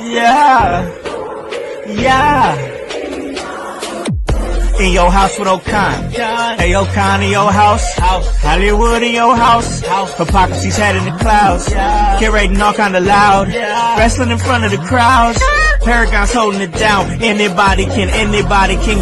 Yeah, yeah. In your house with O'Con. Hey, O'Con in your house. Hollywood in your house. Hypocrisy's head in the clouds. Curating all kind of loud. Wrestling in front of the crowds. Paragon's holding it down. Anybody can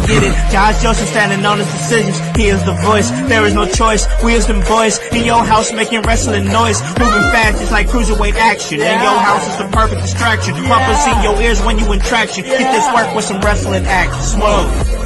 get it. Josh Joseph standing on his decisions. He is the voice. There is no choice. We is them boys in your house making wrestling noise. Moving fast just like cruiserweight action. In your house is the perfect distraction. Pumpers in your ears when you in traction. Get this work with some wrestling action. Smoke.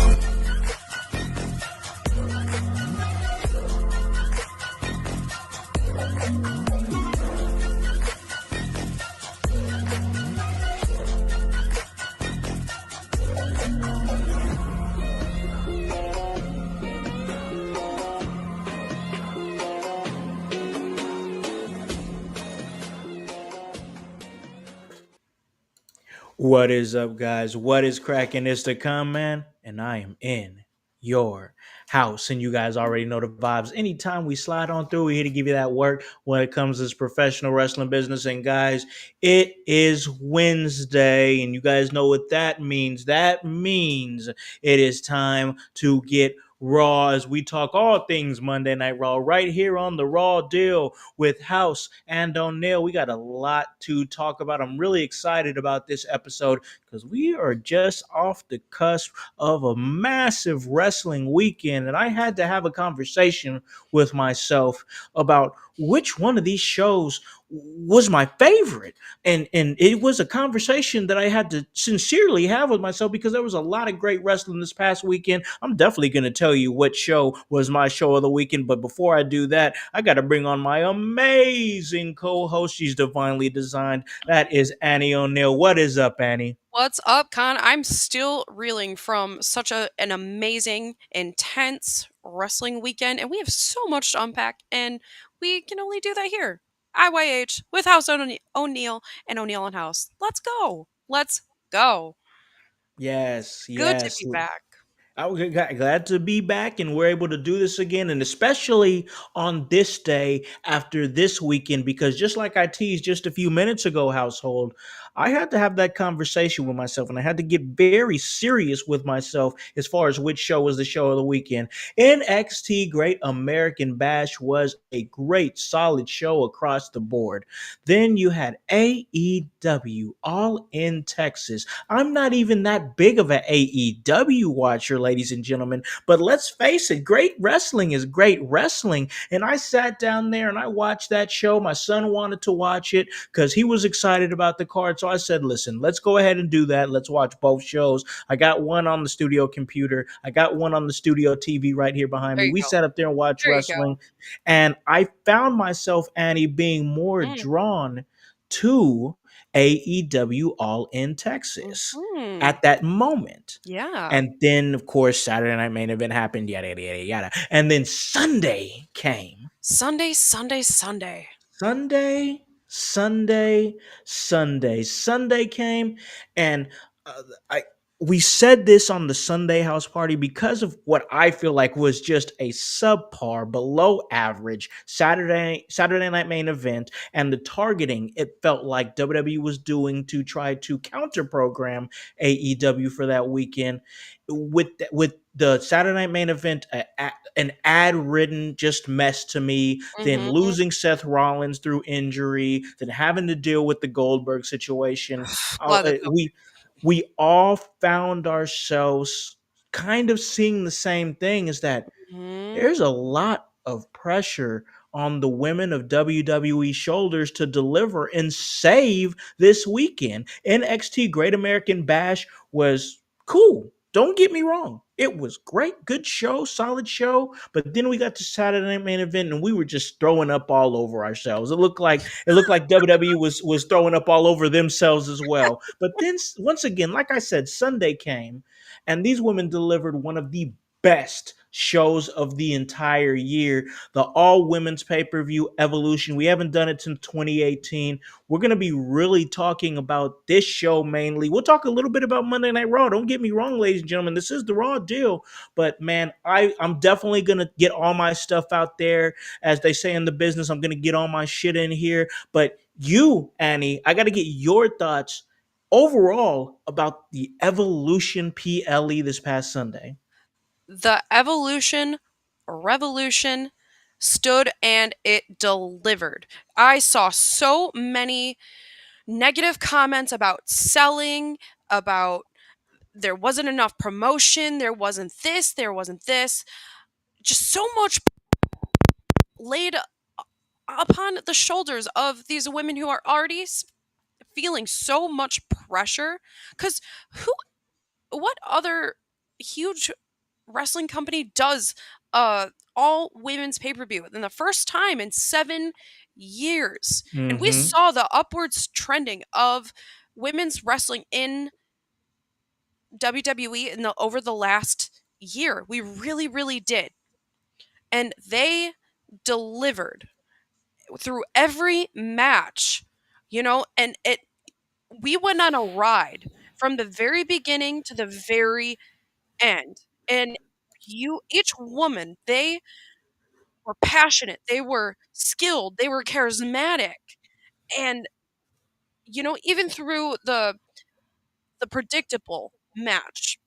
What is up, guys? What is cracking? It's the Come Man, and I am in your house. And you guys already know the vibes. Anytime we slide on through, we're here to give you that work when it comes to this professional wrestling business. And guys, it is Wednesday, and you guys know what that means. That means it is time to get Raw as we talk all things Monday Night Raw right here on the Raw Deal with Howse Annie O'Neal. We got a lot to talk about. I'm really excited about this episode because we are just off the cusp of a massive wrestling weekend, and I had to have a conversation with myself about which one of these shows was my favorite. And it was a conversation that I had to sincerely have with myself because there was a lot of great wrestling this past weekend. I'm definitely going to tell you what show was my show of the weekend, but before I do that, I got to bring on my amazing co-host. She's divinely designed. That is Annie O'Neal. What is up, Annie? What's up, Con? I'm still reeling from such an amazing, intense wrestling weekend, and we have so much to unpack, and we can only do that here. IYH with House O'Neal and O'Neal and House. Let's go. Let's go. Yes, Good to yes. be back. I was glad to be back and we're able to do this again, and especially on this day after this weekend, because just like I teased just a few minutes ago, household, I had to have that conversation with myself and I had to get very serious with myself as far as which show was the show of the weekend. NXT Great American Bash was a great, solid show across the board. Then you had AEW All in Texas. I'm not even that big of an AEW watcher, ladies and gentlemen, but let's face it, great wrestling is great wrestling. And I sat down there and I watched that show. My son wanted to watch it because he was excited about the card. So I said, listen, let's go ahead and do that. Let's watch both shows. I got one on the studio computer, I got one on the studio TV right here behind There me. you We go. sat up there and watched There you go. wrestling. And I found myself, Annie, being more Mm. drawn to AEW All in Texas Hmm. at that moment. Yeah. And then, of course, Saturday Night Main Event happened, yada, yada, yada, yada. And then Sunday came. Sunday, Sunday, Sunday. Sunday, Sunday, Sunday. Sunday came, and I we said this on the Sunday house party because of what I feel like was just a subpar, below average Saturday Night Main Event, and the targeting it felt like WWE was doing to try to counter program AEW for that weekend with the Saturday Night Main Event, an ad ridden just mess to me, then Mm-hmm. losing Seth Rollins through injury, then having to deal with the Goldberg situation. Glad that's over. We all found ourselves kind of seeing the same thing, is that Mhm. there's a lot of pressure on the women of WWE shoulders to deliver and save this weekend. NXT Great American Bash was cool. Don't get me wrong. It was great, good show, solid show. But then we got to Saturday Night Main Event and we were just throwing up all over ourselves. It looked like WWE was throwing up all over themselves as well. But then once again, like I said, Sunday came and these women delivered one of the best shows of the entire year, the all women's pay-per-view Evolution. We haven't done it since 2018. We're going to be really talking about this show mainly. We'll talk a little bit about Monday Night Raw. Don't get me wrong, ladies and gentlemen, this is the Raw deal. But man, I'm definitely going to get all my stuff out there. As they say in the business, I'm going to get all my shit in here. But you, Annie, I got to get your thoughts. overall about the Evolution PLE this past Sunday. The evolution revolution stood and it delivered. I saw so many negative comments about selling, about there wasn't enough promotion, there wasn't this, there wasn't this. Just so much laid upon the shoulders of these women who are already feeling so much pressure. Because who, what other huge wrestling company does all women's pay-per-view in the first time in 7 years? And we Mm-hmm. saw the upwards trending of women's wrestling in WWE in the over the last year. We really, really did. And they delivered through every match, and we went on a ride from the very beginning to the very end. And each woman, they were passionate, they were skilled, they were charismatic. And, even through the predictable match,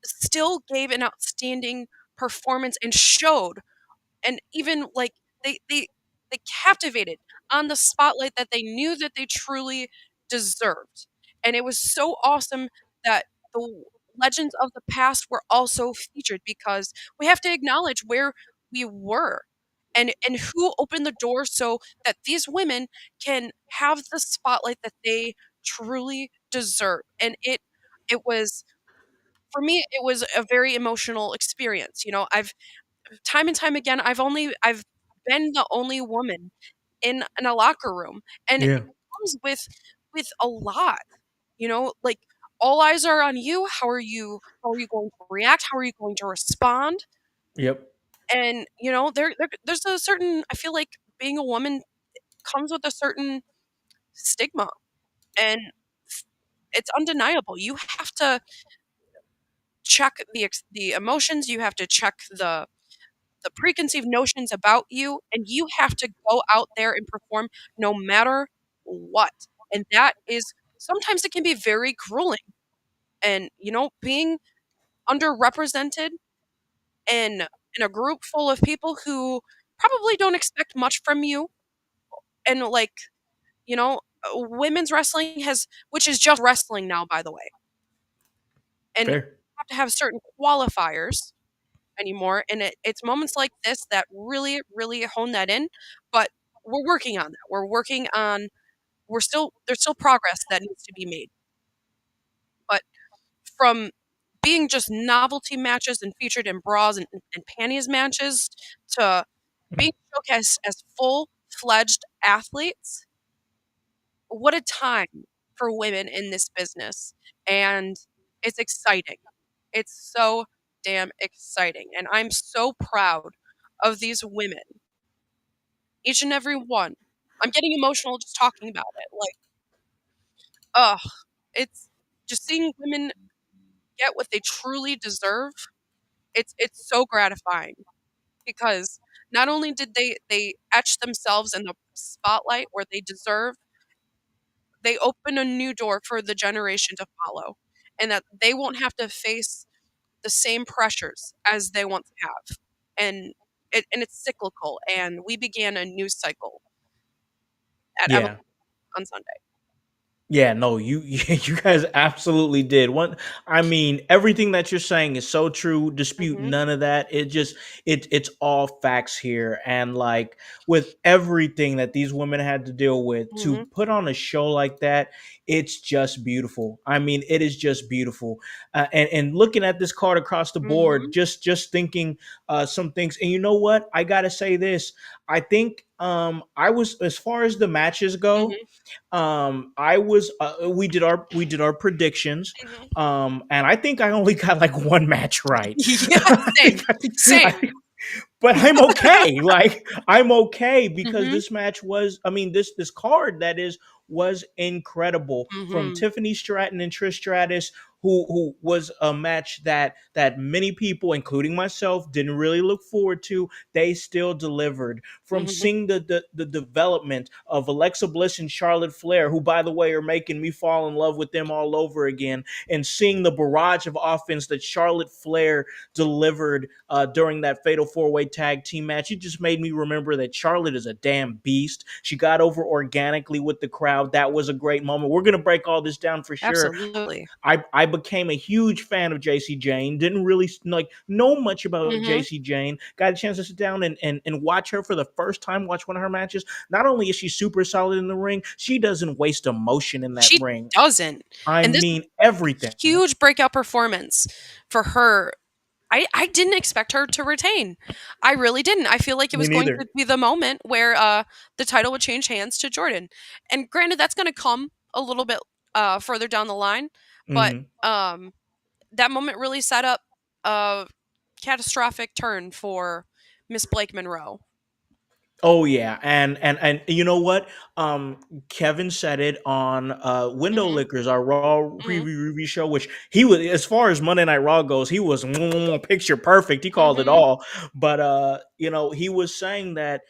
still gave an outstanding performance and showed, and even like they captivated on the spotlight that they knew that they truly deserved. And it was so awesome that the legends of the past were also featured, because we have to acknowledge where we were and who opened the door so that these women can have the spotlight that they truly deserve. And it was, for me, it was a very emotional experience. I've time and time again, I've been the only woman in a locker room, and it Yeah. comes with a lot, like all eyes are on you. How are you going to react? How are you going to respond? Yep. And there's a certain, I feel like being a woman comes with a certain stigma, and it's undeniable. You have to check the emotions, you have to check the preconceived notions about you, and you have to go out there and perform no matter what. And that is, sometimes it can be very grueling. And being underrepresented in in a group full of people who probably don't expect much from you, and like, women's wrestling has, which is just wrestling now, by the way, and Fair. have to have certain qualifiers anymore. And it's moments like this that really, really hone that in. But we're working on that. There's still progress that needs to be made. But from being just novelty matches and featured in bras and panties matches to being showcased as full fledged athletes, what a time for women in this business. And it's exciting. It's so damn exciting. And I'm so proud of these women, each and every one. I'm getting emotional just talking about it. Like, ugh, it's just seeing women get what they truly deserve. It's so gratifying, because not only did they etch themselves in the spotlight where they deserve, they open a new door for the generation to follow, and that they won't have to face the same pressures as they once have. And it's cyclical, and we began a new cycle at Evolution Yeah. on Sunday. Yeah, no, you guys absolutely did. I mean, everything that you're saying is so true. Dispute Mhm. none of that. It's all facts here. And like with everything that these women had to deal with to Mhm. put on a show like that, it's just beautiful. I mean, it is just beautiful. And looking at this card across the board, Mhm. just thinking some things. And you know what? I gotta say this. I think I was, as far as the matches go, Mhm. I was we did our predictions, Mhm. and I think I only got like one match right. Yeah, I same. think, I think, I Same. think, but I'm okay. Like I'm okay because Mhm. this match was, I mean, this card that is was incredible. From Mhm. Tiffany Stratton and Trish Stratus, who was a match that many people, including myself, didn't really look forward to. They still delivered. From Mhm. seeing the development of Alexa Bliss and Charlotte Flair, who by the way are making me fall in love with them all over again, and seeing the barrage of offense that Charlotte Flair delivered during that Fatal 4-Way Tag Team match, it just made me remember that Charlotte is a damn beast. She got over organically with the crowd. That was a great moment. We're gonna break all this down for sure. Absolutely. I became a huge fan of JC Jane. Didn't really like know much about Mhm. JC Jane. Got a chance to sit down and watch her for the first time. Watch one of her matches. Not only is she super solid in the ring, she doesn't waste emotion in that She ring. doesn't. I And this mean everything. huge breakout performance for her. I didn't expect her to retain. I really didn't. I feel like it Me was going to neither. be the moment where the title would change hands to Jordan. And granted, that's going to come a little bit further down the line, but Hmm. that moment really set up a catastrophic turn for Miss Blake Monroe. Oh yeah, and you know what? Um, Kevin said it on Window Hmm. Lickers, our Raw Hmm. preview review show, which he was, as far as Monday Night Raw goes, he was picture perfect. He called it Hmm. all. But he was saying that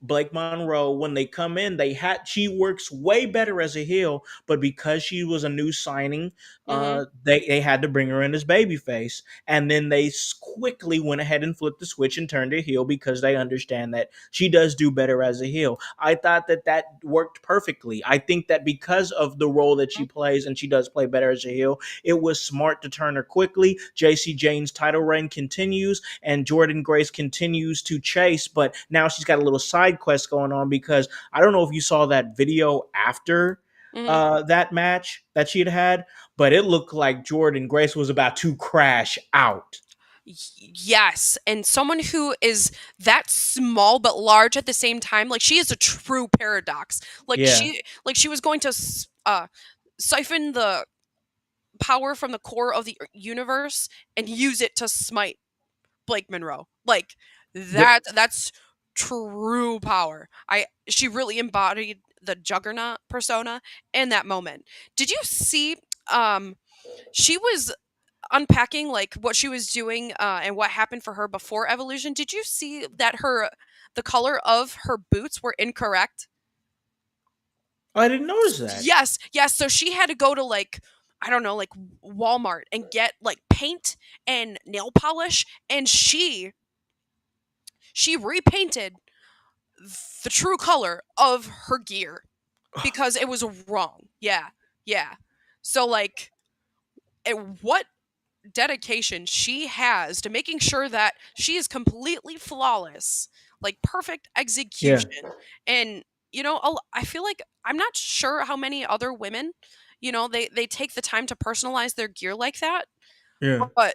Blake Monroe, when they come in, she works way better as a heel, but because she was a new signing, Hmm. they had to bring her in as babyface, and then they quickly went ahead and flipped the switch and turned her heel because they understand that she does do better as a heel. I thought that worked perfectly. I think that because of the role that she plays, and she does play better as a heel, it was smart to turn her quickly. JC Jane's title reign continues, and Jordan Grace continues to chase, but now she's got a little side quest going on, because I don't know if you saw that video after Hmm. that match that she had, but it looked like Jordan Grace was about to crash out. Yes, and someone who is that small but large at the same time, like she is a true paradox. Yeah. Like she was going to siphon the power from the core of the universe and use it to smite Blake Monroe. Like The, that's true power. I She really embodied the juggernaut persona in that moment. Did you see she was unpacking like what she was doing and what happened for her before evolution? Did you see that the color of her boots were incorrect? I didn't notice that. Yes, yes. So she had to go to like I don't know, like Walmart and get like paint and nail polish, and she repainted the true color of her gear because it was wrong. Yeah, yeah. So like, what dedication she has to making sure that she is completely flawless, like perfect Yeah, execution. And I feel like I'm not sure how many other women, they take the time to personalize their gear like that. yeah, But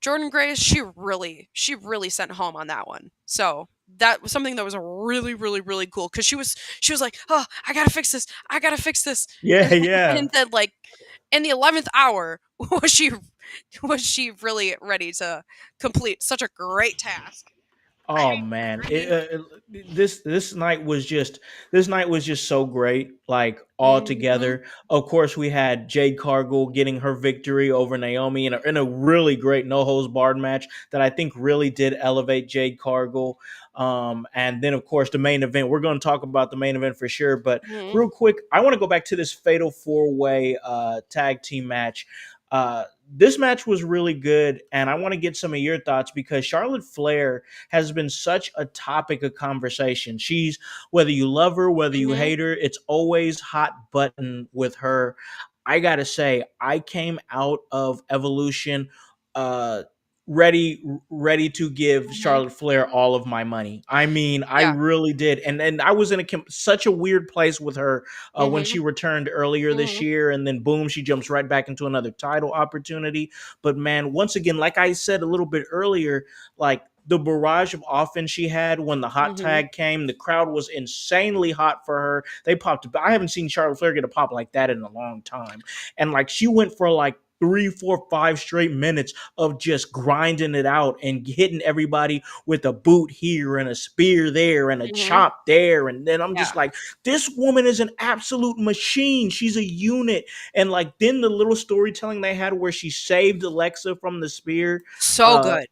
Jordan Grace, she really sent home on that one. So that was something that was really, really, really cool because she was like, oh, I gotta fix this, I gotta fix this, yeah, and yeah. and then like in the 11th hour was she really ready to complete such a great task. Oh man, I mean, this night was just so great. Like all mhm, together. Of course, we had Jade Cargill getting her victory over Naomi in a really great no holds barred match that I think really did elevate Jade Cargill. And then of course the main event. We're going to talk about the main event for sure. But mhm, real quick, I want to go back to this fatal 4-way tag team match. This match was really good, and I want to get some of your thoughts because Charlotte Flair has been such a topic of conversation. She's, whether you love her, whether you mhm, hate her, it's always hot button with her. I gotta say, I came out of Evolution uh ready to give mhm. Charlotte Flair all of my money. I mean, I Yeah. really did. And I was in such a weird place with her when she Mhm, returned earlier this mhm, year, and then boom, she jumps right back into another title opportunity. But man, once again, like I said a little bit earlier, like the barrage of offense she had when the hot mhm. tag came, the crowd was insanely hot for her. They popped. I haven't seen Charlotte Flair get a pop like that in a long time. And like she went for like three, four, 5 straight minutes of just grinding it out and hitting everybody with a boot here and a spear there and a Mhm. chop there. And then I'm Yeah. just like, this woman is an absolute machine. She's a unit. And like then the little storytelling they had where she saved Alexa from the spear, So uh, good.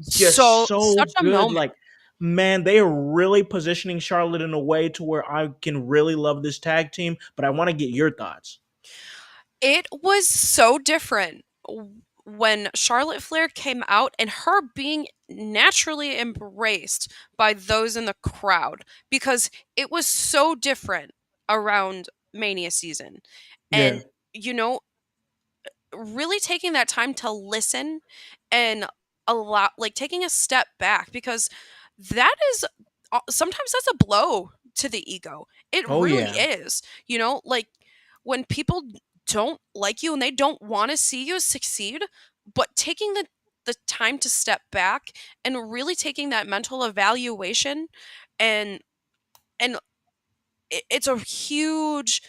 just So such so a good. moment. Like, man, they are really positioning Charlotte in a way to where I can really love this tag team. But I want to get your thoughts. It was so different when Charlotte Flair came out and her being naturally embraced by those in the crowd because it was so different around Mania season. Yeah. And, you know, really taking that time to listen and allow, like, taking a step back because that is sometimes that's a blow to the ego. It Oh really yeah. is. You know, like when people don't like you and they don't want to see you succeed, but taking the time to step back and really taking that mental evaluation and and it's a huge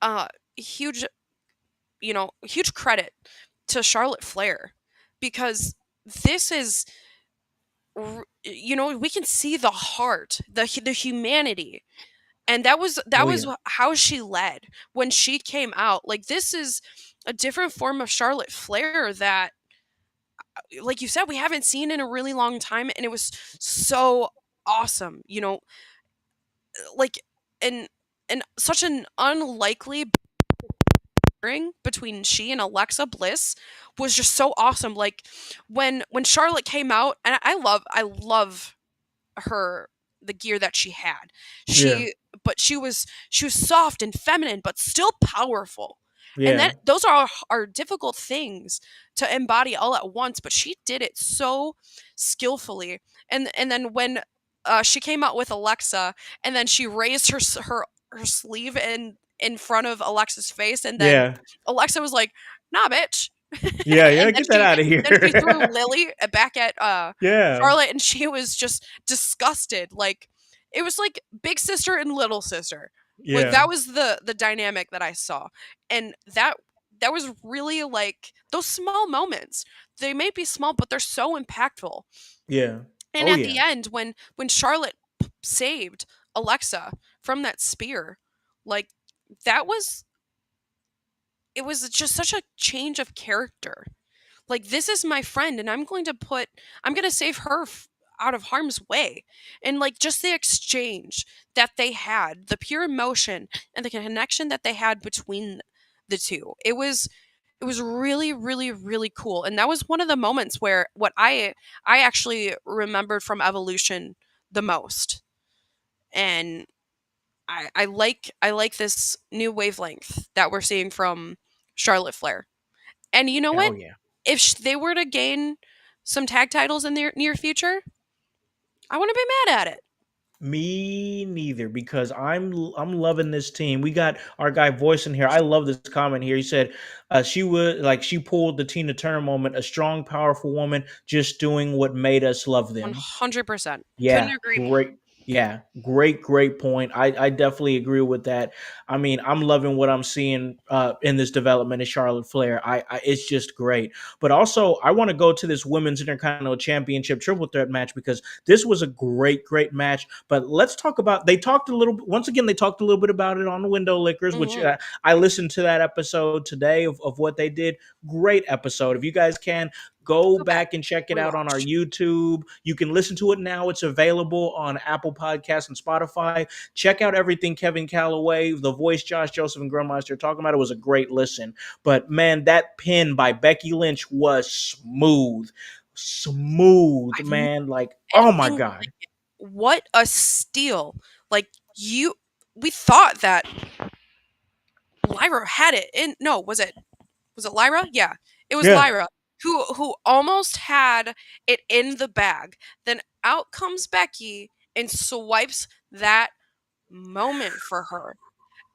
uh huge huge credit to Charlotte Flair because this is we can see the heart, the humanity. And that Oh was yeah. how she led when she came out. Like this is a different form of Charlotte Flair that like you said we haven't seen in a really long time and it was so awesome. Like and and such an unlikely pairing between she and Alexa Bliss was just so awesome. Like when Charlotte came out, and I love her the gear that she had. Yeah. She was soft and feminine, but still powerful. And Yeah. that those are difficult things to embody all at once, but she did it so skillfully. And then when she came out with Alexa, and then she raised her sleeve in front of Alexa's face, and then Yeah. Alexa was like, "Nah, bitch." Yeah. Yeah. and then Get that she out of then she threw here. Lily back at Yeah. Charlotte, and she was just disgusted. Like it was like big sister and little sister. Like Yeah. that was the dynamic that I saw, and that was really like those small moments. They may be small, but they're so impactful. Yeah. And Oh at the yeah. end, when Charlotte saved Alexa from that spear, like that was it was just such a change of character. Like this is my friend and I'm going to save her out of harm's way. And like just the exchange that they had, the pure emotion and the connection that they had between the two. It was really really cool. And that was one of the moments where what I actually remembered from Evolution the most. And I like this new wavelength that we're seeing from Charlotte Flair. And you know Oh what? yeah. If they were to gain some tag titles in the near future, I wouldn't be mad at it. Me neither, because I'm loving this team. We got our guy Voice in here. I love this comment here. He said, she pulled the Tina Turner moment, a strong, powerful woman just doing what made us love them." 100%. Couldn't Yeah, agree more. great. Yeah, great point. I definitely agree with that. I mean, I'm loving what I'm seeing in this development of Charlotte Flair. It's just great. But also, I want to go to this women's Intercontinental Championship triple threat match because this was a great match. But let's talk about. They talked a little. Once again, they talked a little bit about it on the Window Lickers, which Hmm. I listened to that episode today of what they did. Great episode. If you guys can go Go back, back and check it out on our rewatch. YouTube. You can listen to it now. It's available on Apple Podcasts and Spotify. Check out everything Kevin Calloway, the voice Josh Joseph and Grillmeister are talking about. It was a great listen. But man, that pin by Becky Lynch was smooth. Smooth, I've never man. Like, oh my anything God. like it. What a steal! Like we thought that Lyra had it. In no, was it Lyra? Yeah, it was Yeah. Lyra who almost had it in the bag. Then out comes Becky and swipes that moment for her.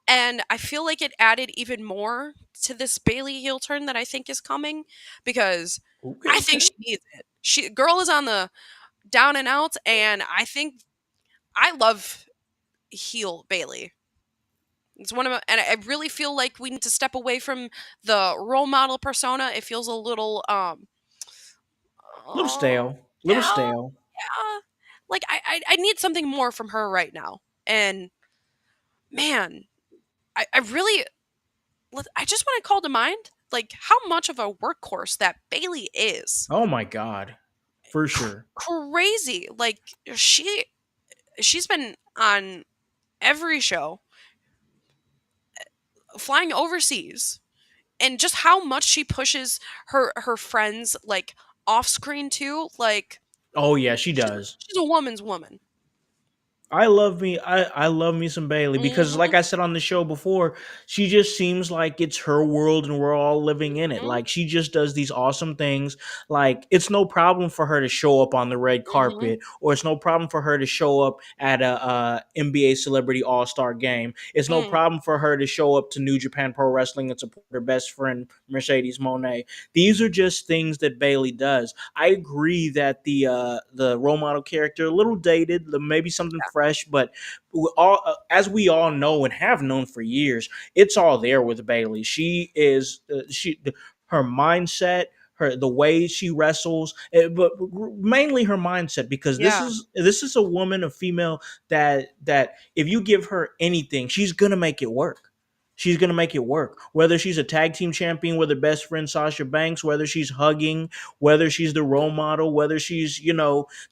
And I feel like it added even more to this Bailey heel turn that I think is coming because Okay, I think okay. she needs it. She girl is on the down and out, and I think I love heel Bailey. It's one of my, and I really feel like we need to step away from the role model persona. It feels a little Little oh, stale, little yeah, stale. yeah. Like I need something more from her right now. And man, I really I just want to call to mind like how much of a workhorse that Bailey is. Oh my god, for sure. Crazy. Like she's been on every show, flying overseas, and just how much she pushes her friends like off screen too. Like Oh yeah, she she's, does. she's a woman's woman. I love me some Bailey because Mhm. like I said on the show before, she just seems like it's her world and we're all living in it. Mhm. Like she just does these awesome things. Like it's no problem for her to show up on the red Mhm. carpet, or it's no problem for her to show up at a NBA Celebrity All-Star game. It's no Mm. problem for her to show up to New Japan Pro Wrestling and support her best friend Mercedes Monet. These are just things that Bailey does. I agree that the role model character a little dated, maybe something fresh, but all as we all know and have known for years, it's all there with Bailey. She is her mindset, her the way she wrestles, but mainly her mindset because Yeah. this is a woman, a female that if you give her anything, she's gonna make it work. She's gonna make it work. Whether she's a tag team champion with her best friend Sasha Banks, whether she's hugging, whether she's the role model, whether she's,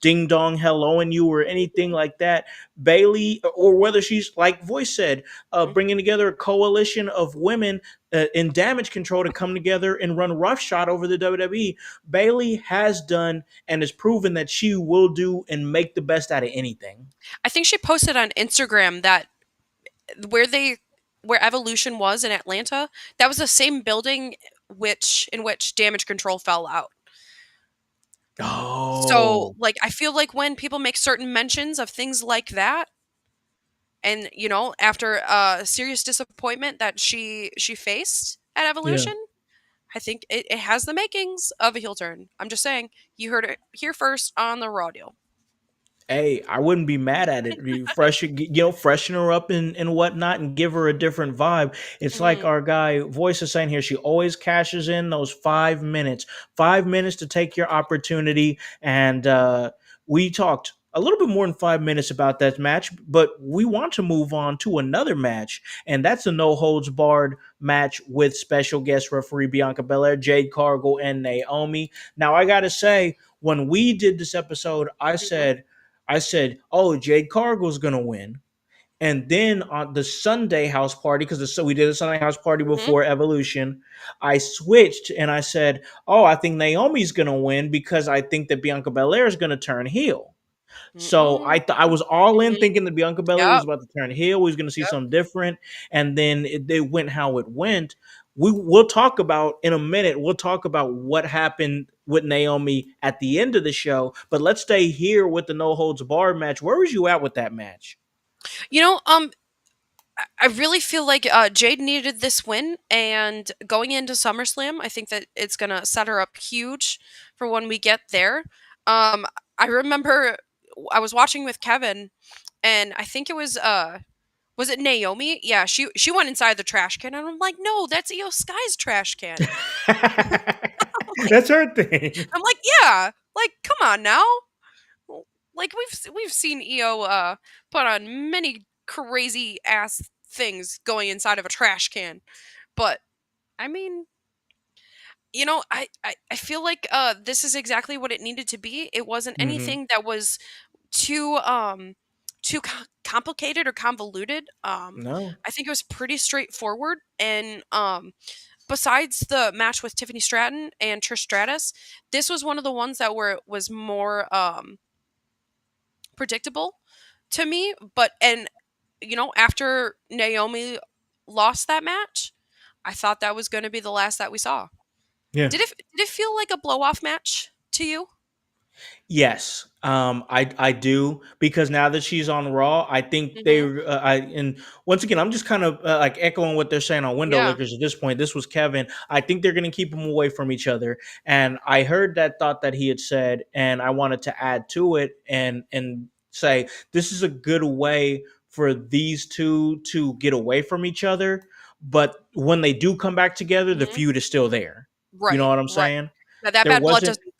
ding dong helloing you or anything like that, Bailey, or whether she's like Voice said, Mhm. bringing together a coalition of women in damage control to come together and run roughshod over the WWE. Bailey has done and has proven that she will do and make the best out of anything. I think she posted on Instagram that where they where Evolution was in Atlanta, that was the same building which Damage Control fell out. So, Oh, like, I feel like when people make certain mentions of things like that, and after a serious disappointment that she faced at yeah. Evolution, I think it has the makings of a heel turn. I'm just saying, you heard it here first on the raw deal. Hey, I wouldn't be mad at it. Freshen her up and whatnot, and give her a different vibe. It's like Mhm. our guy Voice is saying here. She always cashes in those 5 minutes, 5 minutes to take your opportunity. And we talked a little bit more than 5 minutes about that match, but we want to move on to another match, and that's a no holds barred match with special guest referee Bianca Belair, Jade Cargill, and Naomi. Now, I gotta say, when we did this episode, Mhm. I said, "Oh, Jade Cargill's gonna win." And then on the Sunday house party, because so we did a Sunday house party Mhm. before Evolution, I switched and I said, "Oh, I think Naomi's gonna win because I think that Bianca Belair is gonna turn heel." So Mhm. I was all in Mhm. thinking that Bianca Belair was Yep. about to turn heel. We was going to see Yep. something different, and then it went how it went. We'll talk about in a minute. We'll talk about what happened with Naomi at the end of the show. But let's stay here with the no holds barred match. Where was you at with that match? You know, I really feel like Jade needed this win, and going into SummerSlam, I think that it's gonna set her up huge for when we get there. Um, I remember I was watching with Kevin, and I think it was it Naomi? Yeah, she went inside the trash can, and I'm like, no, that's Io Sky's trash can. like, That's her thing. I'm like, yeah, like come on now. Like we've seen Io put on many crazy ass things going inside of a trash can. But I mean, I feel like this is exactly what it needed to be. It wasn't Hmm. anything that was too complicated or convoluted. No. I think it was pretty straightforward, and besides the match with Tiffany Stratton and Trish Stratus, this was one of the ones that was more predictable to me. But and after Naomi lost that match, I thought that was going to be the last that we saw. Yeah. Did it feel like a blow off match to you? Yes, I do because now that she's on Raw, I think they Mhm. I and once again, I'm just kind of like echoing what they're saying on Window Yeah. Lickers at this point. This was Kevin. I think they're going to keep them away from each other, and I heard that thought that he had said, and I wanted to add to it and say this is a good way for these two to get away from each other. But when they do come back together, the Mhm. feud is still there. You know Right, what I'm right. saying? That There bad blood wasn't doesn't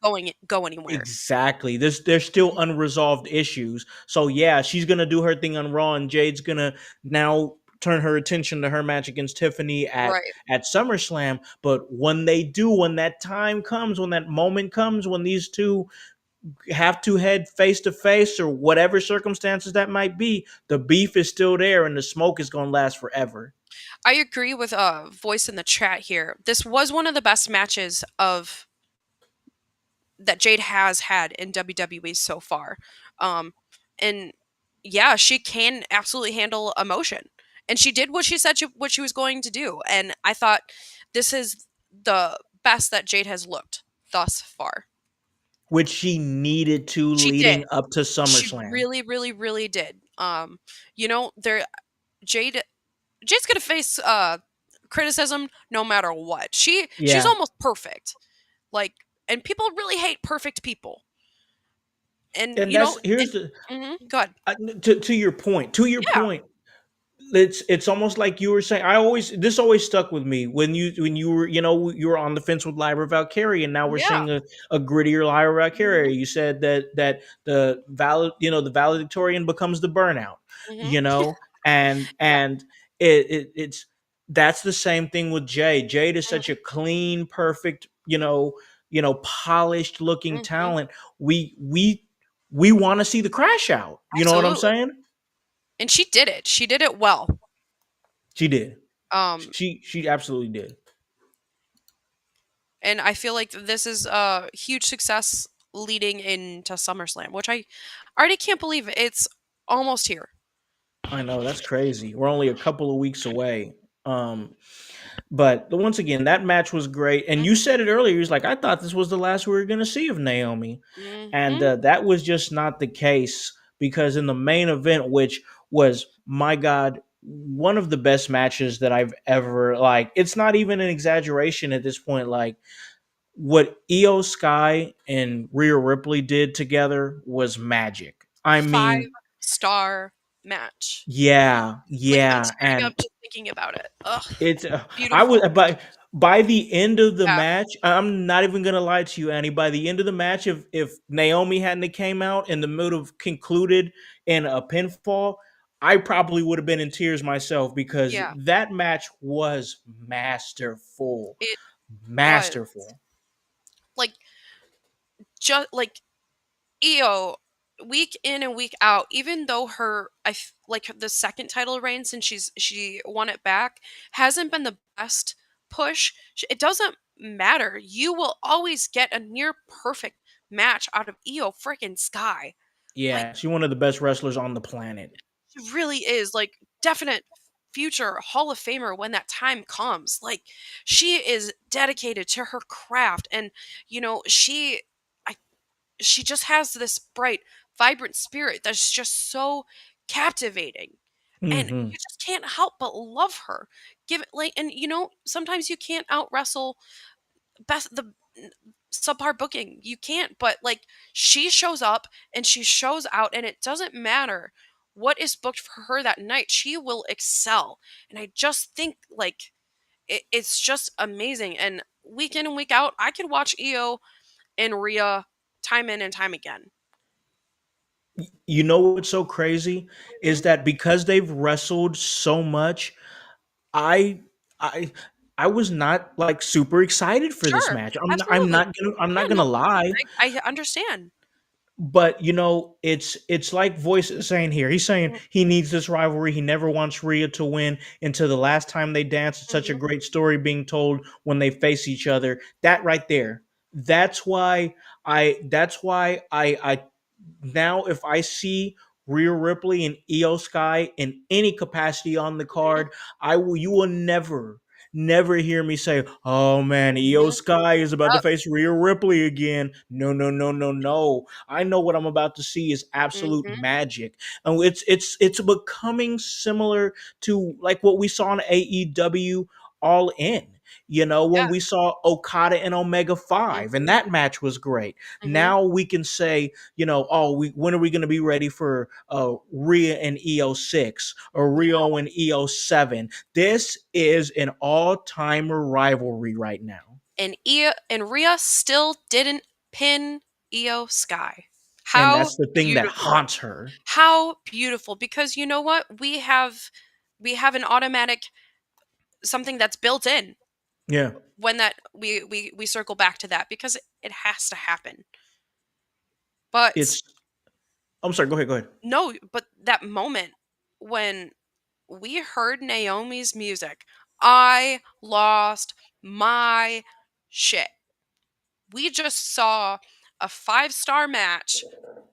go anywhere. exactly. There's still Mhm. unresolved issues. So yeah, she's gonna do her thing on Raw, and Jade's gonna now turn her attention to her match against Tiffany Right. at SummerSlam. But when they do, when that time comes, when that moment comes, when these two have to head face to face or whatever circumstances that might be, the beef is still there and the smoke is gonna last forever. I agree with voice in the chat here. This was one of the best matches of that Jade has had in WWE so far. Um, and yeah, she can absolutely handle emotion. And she did what she said what she was going to do. And I thought this is the best that Jade has looked thus far. Which she needed to She did. leading up to She SummerSlam. really, really, really did. There Jade Jade's gonna face criticism no matter what. She's Yeah. almost perfect. Like, and people really hate perfect people. And And that's and here's the go ahead. to your point. To your Yeah, point, it's almost like you were saying. I always this always stuck with me when you were you were on the fence with Lyra Valkyrie, and now we're yeah. seeing a grittier Lyra Mhm, Valkyrie. You said that the valid the valedictorian becomes the burnout, mhm. you know, and Yeah. and it's that's the same thing with Jade. Jade is such a Mhm, clean, perfect, polished looking mhm. talent. We want to see the crash out. You know what I'm Absolutely. saying? And she did it. She did it well. She did. Um, She absolutely did. and I feel like this is a huge success leading into SummerSlam, which I already can't believe it's almost here. I know that's crazy. We're only a couple of weeks away. Um, but once again, that match was great. And you said it earlier. He was like, I thought this was the last we were going to see of Naomi, and Mhm. that was just not the case because in the main event, which was my God, one of the best matches that I've ever like. It's not even an exaggeration at this point. Like what Io Sky and Rhea Ripley did together was magic. I mean, 5-star match. yeah, Like, makes yeah, you tearing and up just thinking about it. Ugh, it's I was beautiful. by the end of the Yeah, match, I'm not even gonna lie to you, Annie. By the end of the match, if Naomi hadn't came out and the mood have concluded in a pinfall, I probably would have been in tears myself because yeah. that match was masterful, It was. masterful. Like, just like Io, week in and week out, even though like the second title reign since she won it back hasn't been the best push. It doesn't matter. You will always get a near perfect match out of Io freaking Sky. Like, Yeah, she's one of the best wrestlers on the planet. she really is like definite future Hall of Famer when that time comes. Like, she is dedicated to her craft, and I she just has this bright, vibrant spirit that's just so captivating. And Hmm. you just can't help but love her. Give it like and sometimes you can't out wrestle best the subpar booking. You can't, but like she shows up and she shows out and it doesn't matter what is booked for her that night. She will excel. And I just think like it's just amazing. And week in and week out, I could watch Io and Rhea time in and time again. You know what's so crazy is Mhm. that because they've wrestled so much, I I I was not like super excited for this Sure, match. absolutely. I'm Yeah, not no, gonna lie, I understand. but it's like Voice is saying here. He's saying Mhm, he needs this rivalry. He never wants Rhea to win until the last time they dance. It's such a mhm, great story being told when they face each other. That right there. That's why I now if I see Rhea Ripley and Io Sky in any capacity on the mhm, card, you will never hear me say, "Oh man, Io mhm. Sky is about to Yep. face Rhea Ripley again." No, no, no, no, no. I know what I'm about to see is absolute Mhm. magic, and it's becoming similar to like what we saw in AEW All In. When Yeah. we saw Okada and Omega 5, and Mhm. that match was great. Mhm. Now we can say, oh, when are we going to be ready for Rhea and EO6 or Rio and EO7? This is an all-timer rivalry right now. And Rhea still didn't pin Io Sky. And How that's the thing that beautiful. haunts her. How beautiful, because you know what? We have an automatic something that's built in Yeah. when that we circle back to that, because it has to happen. But It's I'm sorry, go ahead, go ahead. no, but that moment when we heard Naomi's music, I lost my shit. We just saw a five-star match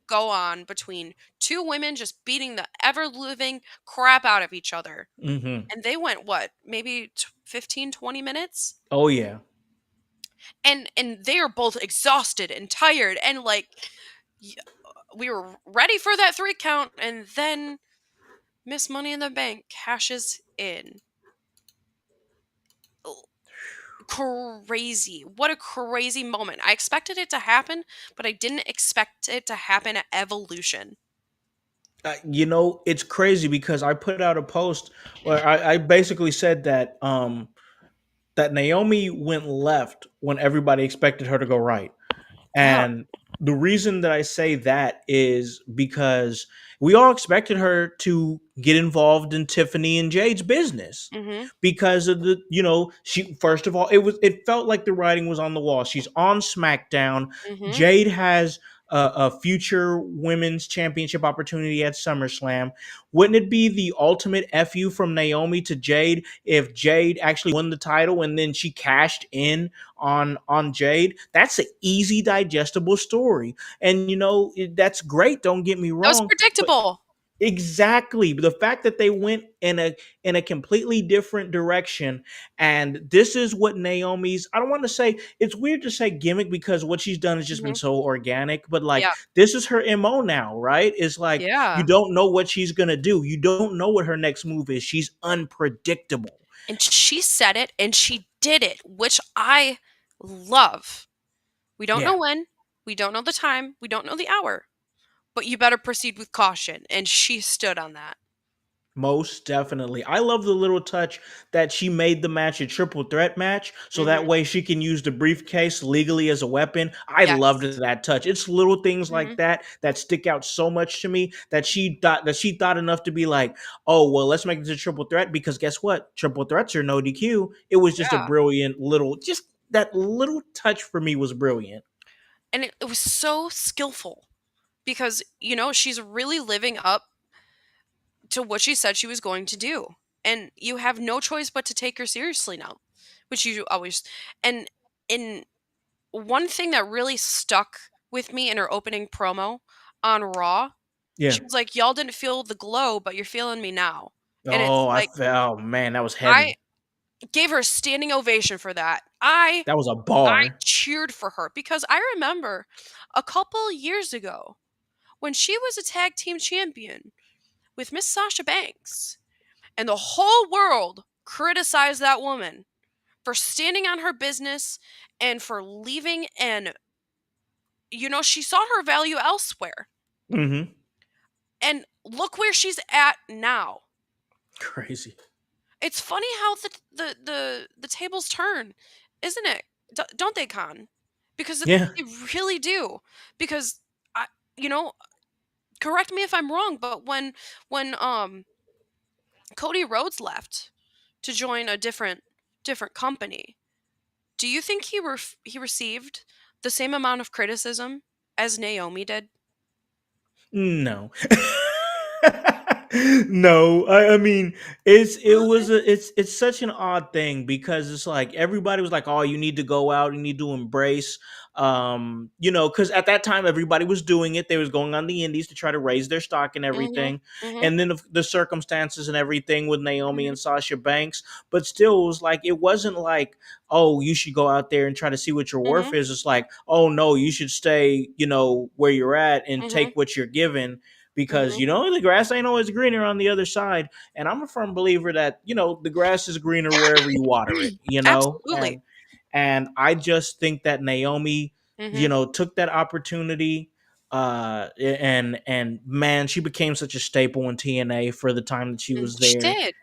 go on between two women just beating the ever living crap out of each other. Mhm. And they went what? Maybe 15, 20 minutes? Oh yeah. And they are both exhausted and tired, and like y- we were ready for that 3 count, and then Miss Money in the Bank cashes in. Crazy. What a crazy moment. I expected it to happen, but I didn't expect it to happen at Evolution. It's crazy because I put out a post where I basically said that Naomi went left when everybody expected her to go right. Yeah. And the reason that I say that is because we all expected her to get involved in Tiffany and Jade's business Mhm. because of she first of all it felt like the writing was on the wall. She's on SmackDown. Mhm. Jade has a future women's championship opportunity at SummerSlam. Wouldn't it be the ultimate fu from Naomi to Jade if Jade actually won the title and then she cashed in on Jade? That's an easy digestible story. And that's great, don't get me That was wrong, but predictable. exactly. The fact that they went in a completely different direction, and this is what Naomi's, I don't want to say, it's weird to say gimmick because what she's done has just been Mhm. so organic, but like Yeah. this is her MO now, right? It's like you Yeah. don't know what she's gonna do. You don't know what her next move is. She's unpredictable. And she said it and she did it, which I love. We don't Yeah. know when, we don't know the time, we don't know the hour, but you better proceed with caution. And she stood on that. Most definitely. I love the little touch that she made the match a triple threat match so that Mhm. way she can use the briefcase legally as a weapon. I loved Yes. that touch. It's little things like Mhm. that that stick out so much to me that she thought enough to be like, "Oh, well, let's make this a triple threat because guess what? Triple threats are no DQ." It was just a Yeah. brilliant little just that little touch for me was brilliant. And it was so skillful because, she's really living up to what she said she was going to do. And you have no choice but to take her seriously now, which you always. And in one thing that really stuck with me in her opening promo on Raw, Yeah. she was like, "Y'all didn't feel the glow, but you're feeling me now." And it's Oh, I like, felt, man, that was I heavy. gave her a standing ovation for that. I That was a I bar. cheered for her because I remember a couple years ago when she was a tag team champion with Miss Sasha Banks, and the whole world criticized that woman for standing on her business and for leaving, and she saw her value elsewhere. Mhm. And look where she's at now. Crazy. It's funny how the tables turn, isn't it? Don't they, Con? Because Yeah. they really do. Because I, you know, correct me if I'm wrong, but when Cody Rhodes left to join a different company, do you think he received the same amount of criticism as Naomi did? No. No, I mean What? it's such an odd thing because it's like everybody was like, oh, you need to go out, you need to embrace, because at that time everybody was doing it. They was going on the indies to try to raise their stock and Mhm. everything, Mhm. and then the circumstances and everything with Naomi Mhm. and Sasha Banks. But still, it was like it wasn't like, oh, you should go out there and try to see what your worth Mhm. is. It's like, oh no, you should stay, where you're at and take Mhm. what you're given. because Mhm. the grass ain't always greener on the other side. And I'm a firm believer that the grass is greener wherever you water it. Absolutely. And I just think that Naomi, Mhm. took that opportunity. And man, she became such a staple in TNA for the time that she was She there, did.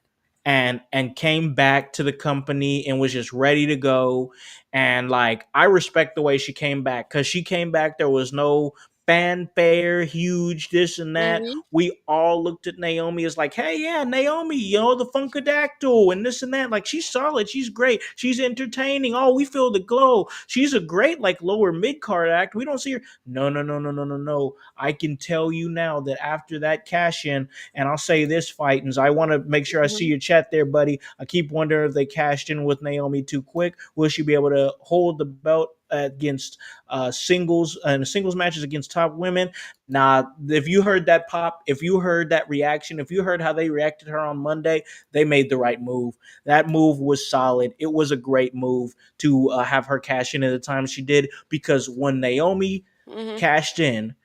and came back to the company and was just ready to go. And like, I respect the way she came back, because she came back, there was no fanfare, huge this and that. Mhm. We all looked at Naomi as like, hey, yeah, Naomi, the Funkadactyl and this and that. Like, she's solid, she's great, she's entertaining. Oh, we feel the glow. She's a great like lower mid card act. We don't see her. No, no, no, no, no, no, no. I can tell you now that after that cash in, and I'll say this, Fightins, I want to make sure I see Mhm. your chat there, buddy. I keep wondering if they cashed in with Naomi too quick. Will she be able to hold the belt against singles and singles matches against top women? Nah, if you heard that pop, if you heard that reaction, if you heard how they reacted to her on Monday, they made the right move. That move was solid. It was a great move to have her cash in at the time she did, because when Naomi Mhm. cashed in,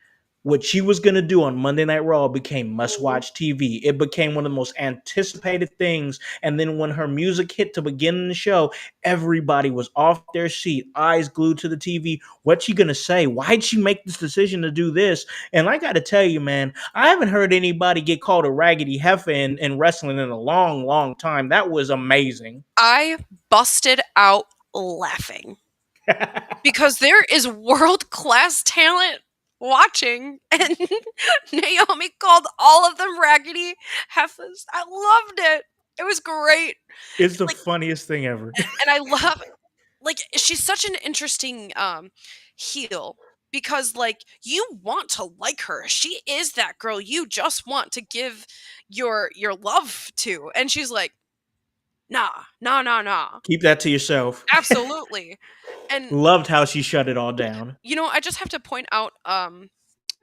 what she was going to do on Monday Night Raw became must Mhm. watch TV. It became one of the most anticipated things. And then when her music hit to begin the show, everybody was off their seat, eyes glued to the TV. What's she going to say? Why'd she make this decision to do this? And I got to tell you, man, I haven't heard anybody get called a raggedy heifer in wrestling in a long, long time. That was amazing. I busted out laughing because there is world class talent watching, and Naomi called all of them raggedy heifers. I loved it. It was great. It's the Like, funniest thing ever. and I love, like, she's such an interesting heel, because like you want to like her. She is that girl you just want to give your love to, and she's like, nah, nah, nah, nah. Keep that to yourself. Absolutely. And Loved how she shut it all down. I just have to point out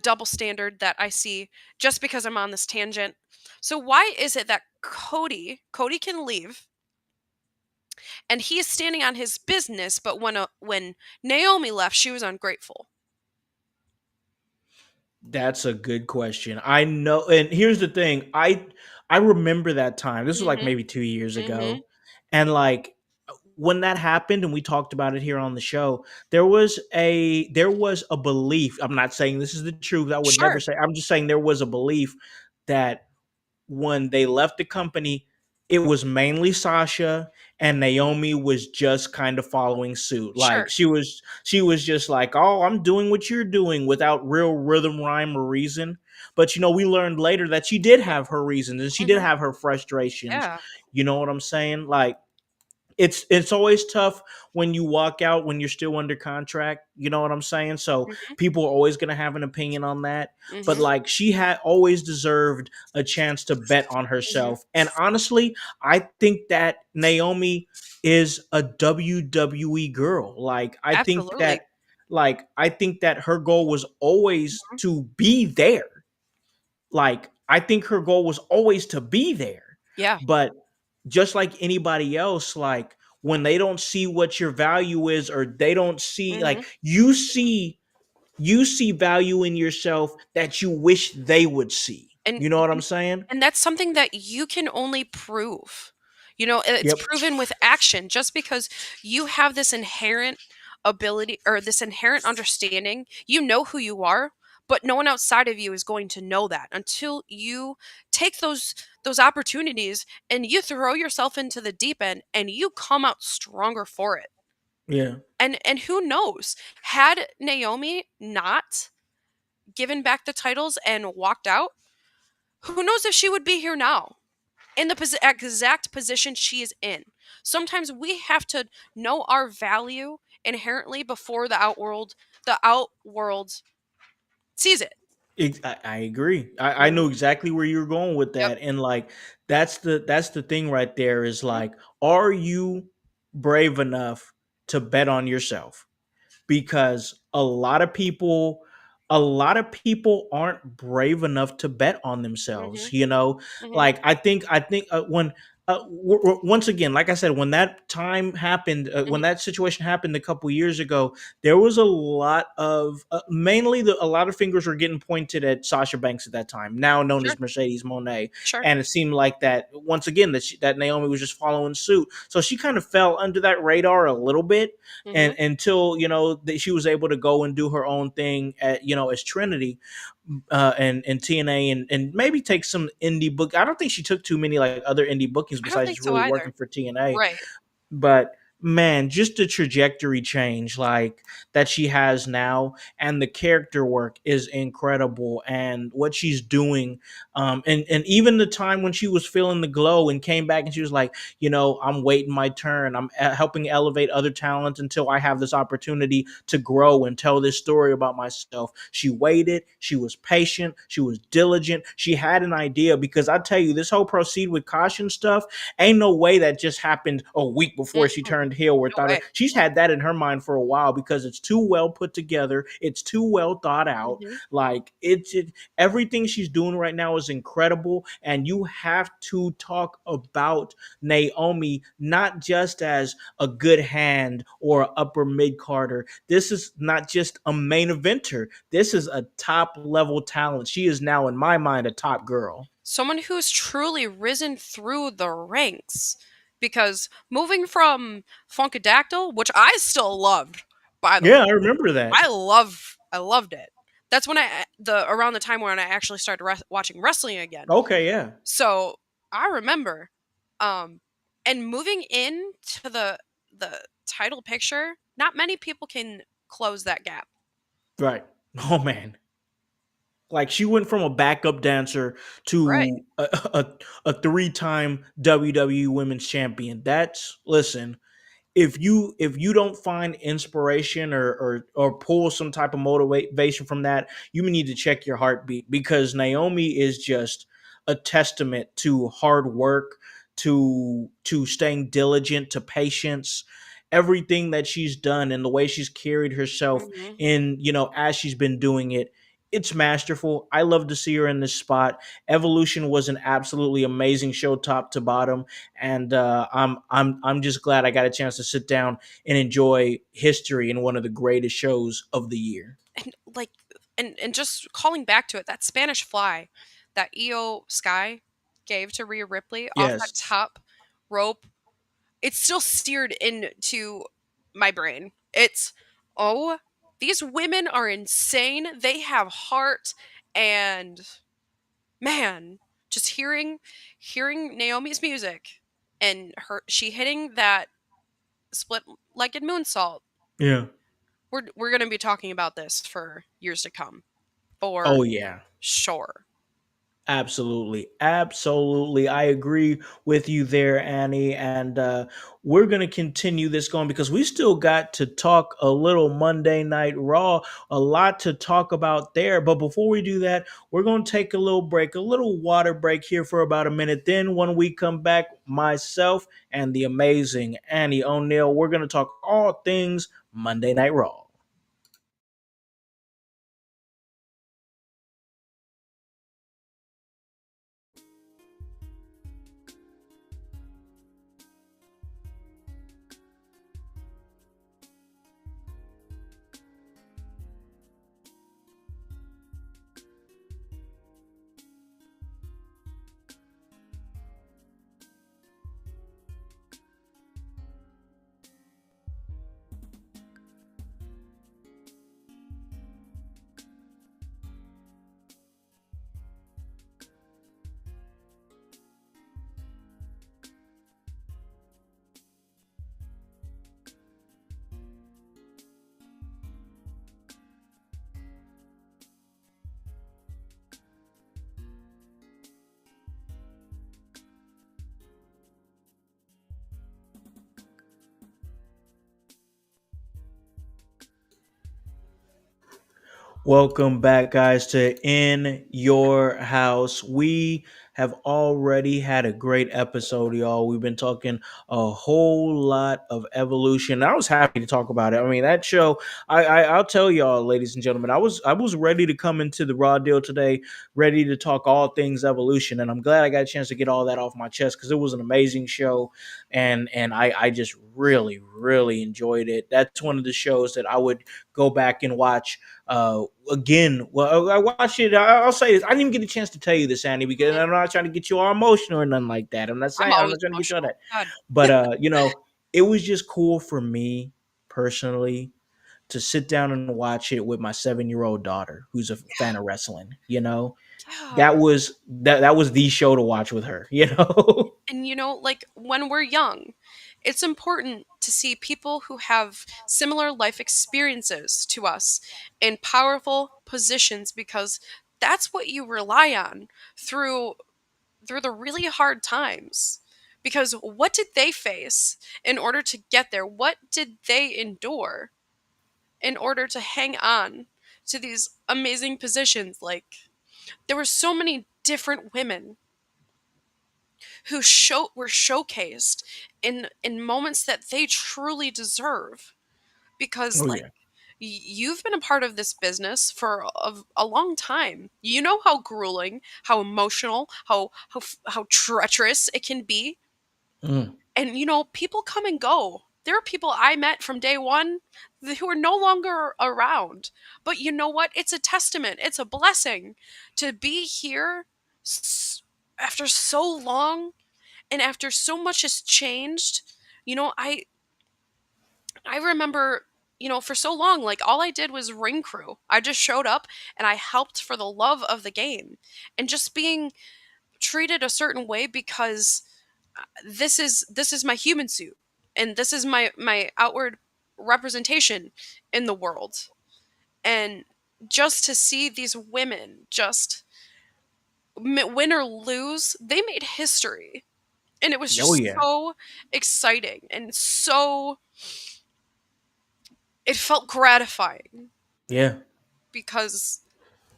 double standard that I see just because I'm on this tangent. So why is it that Cody can leave and he is standing on his business, but when Naomi left, she was ungrateful? That's a good question. I know, and here's the thing. I remember that time. This was like Mhm. maybe 2 years Mhm. ago, and like when that happened, and we talked about it here on the show, there was a belief. I'm not saying this is the truth. I would never Sure. say. I'm just saying there was a belief that when they left the company, it was mainly Sasha, and Naomi was just kind of following suit. Like, Sure. she was just like, "Oh, I'm doing what you're doing," without real rhythm, rhyme, or reason. But we learned later that she did have her reasons, and she did Mhm. have her frustrations. Yeah. You know what I'm saying? Like, it's always tough when you walk out when you're still under contract. You know what I'm saying? So Mhm. people are always going to have an opinion on that. But Mhm. like, she had always deserved a chance to bet on Mhm. herself. And honestly, I think that Naomi is a WWE girl. Like, I think Absolutely. that her goal was always Mhm. to be there. Like, I think her goal was always to be there. Yeah. But just like anybody else, like, when they don't see what your value is, or they don't see, like, Mhm. you see value in yourself that you wish they would see. And You know what I'm saying? and that's something that you can only prove. It's Yep. proven with action. Just because you have this inherent ability or this inherent understanding, you know who you are, but no one outside of you is going to know that until you take those opportunities and you throw yourself into the deep end and you come out stronger for it. Yeah. And who knows? Had Naomi not given back the titles and walked out, who knows if she would be here now in the exact position she is in. Sometimes we have to know our value inherently before the outworld sees it. I agree. I Mhm. know exactly where you're going with Yep. that. And like, that's the thing right there, is Mhm. like, are you brave enough to bet on yourself? Because a lot of people aren't brave enough to bet on themselves. Mhm. Mhm. Like, I think when once again, like I said, when that time happened, when Mhm. that situation happened a couple years ago, there was a lot of mainly a lot of fingers were getting pointed at Sasha Banks at that time, now known Sure, as Mercedes Monet, sure. and it seemed like that once again that Naomi was just following suit, so she kind of fell under that radar a little bit, and Mhm. until that she was able to go and do her own thing at as Trinity, and TNA, and maybe take some indie book. I don't think she took too many like other indie bookings I don't besides think just so really either. working for TNA. Right. But man, just the trajectory change like that she has now, and the character work is incredible, and what she's doing, and even the time when she was feeling the glow and came back and she was like, I'm waiting my turn, I'm helping elevate other talent until I have this opportunity to grow and tell this story about myself. She waited, she was patient, she was diligent, she had an idea, because I tell you, this whole proceed with caution stuff, ain't no way that just happened a week before she Mm-mm. turned heel. Or No thought way. she's had that in her mind for a while, because it's too well put together. It's too well thought out. Mhm. Like everything she's doing right now is incredible. And you have to talk about Naomi not just as a good hand or upper mid Carter. This is not just a main eventer. This is a top level talent. She is now, in my mind, a top girl. Someone who's truly risen through the ranks. Because moving from Funkadactyl, which I still loved, by the way, Yeah, I remember that. I loved it. That's when the around the time when I actually started watching wrestling again. Okay, yeah. So I remember, um, and moving into the title picture, not many people can close that gap. Right. Oh man. Like she went from a backup dancer Right. to a three-time WWE Women's Champion. That's listen, if you don't find inspiration or pull some type of motivation from that, you need to check your heartbeat, because Naomi is just a testament to hard work, to staying diligent, to patience, everything that she's done and the way she's carried herself Hmm. in, as she's been doing it. It's masterful. I love to see her in this spot. Evolution was an absolutely amazing show, top to bottom, and I'm just glad I got a chance to sit down and enjoy history in one of the greatest shows of the year. And like, and just calling back to it, that Spanish Fly, that EO Sky gave to Rhea Ripley off that Yes. top rope, it's still seared into my brain. It's, oh, these women are insane. They have heart, and man, just hearing Naomi's music and she hitting that split-legged moonsault. Yeah. We're going to be talking about this for years to come, for Oh yeah. sure. Absolutely. Absolutely. I agree with you there, Annie. And we're going to continue this going, because we still got to talk a little Monday Night Raw, a lot to talk about there. But before we do that, we're going to take a little break, a little water break here for about a minute. Then when we come back, myself and the amazing Annie O'Neal, we're going to talk all things Monday Night Raw. Welcome back, guys, to In Your House. We have already had a great episode, y'all. We've been talking a whole lot of evolution. I was happy to talk about it. I mean, that show. I'll tell y'all, ladies and gentlemen, I was ready to come into the raw deal today, ready to talk all things evolution, and I'm glad I got a chance to get all that off my chest because it was an amazing show, and I just really enjoyed it. That's one of the shows that I would go back and watch again. Well, I watched it. I'll say this. I didn't even get a chance to tell you this, Andy, because I'm not trying to get you all emotional or nothing like that. I'm I'm always not trying to get you all emotional. that. God. But it was just cool for me personally to sit down and watch it with my 7-year-old daughter, who's a fan of wrestling. Yeah. That was the show to watch with her. And like when we're young, it's important to see people who have similar life experiences to us in powerful positions because that's what you rely on through the really hard times. Because what did they face in order to get there? What did they endure in order to hang on to these amazing positions? Like there were so many different women who were showcased in moments that they truly deserve because Oh like yeah. you've been a part of this business for a long time. You know how grueling, how emotional, how treacherous it can be. Mm. And people come and go. There are people I met from day one who are no longer around. But you know what? It's a testament. It's a blessing to be here after so long and after so much has changed. you know i I remember, for so long, like all I did was ring crew. I just showed up and I helped for the love of the game and just being treated a certain way because this is my human suit and this is my outward representation in the world. And just to see these women just win or lose, they made history. And it was Oh just yeah. so exciting and so it felt gratifying Yeah. because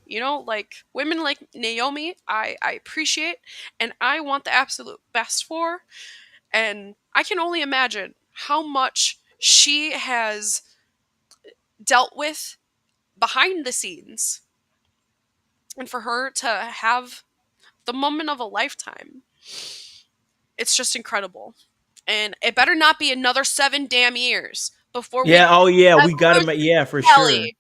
like women like Naomi, I appreciate and I want the absolute best for. And I can only imagine how much she has dealt with behind the scenes. And for her to have the moment of a lifetime, it's just incredible. And it better not be another 7 damn years before we Yeah. Oh yeah. have We got Bruce to. Yeah, for sure. Kelly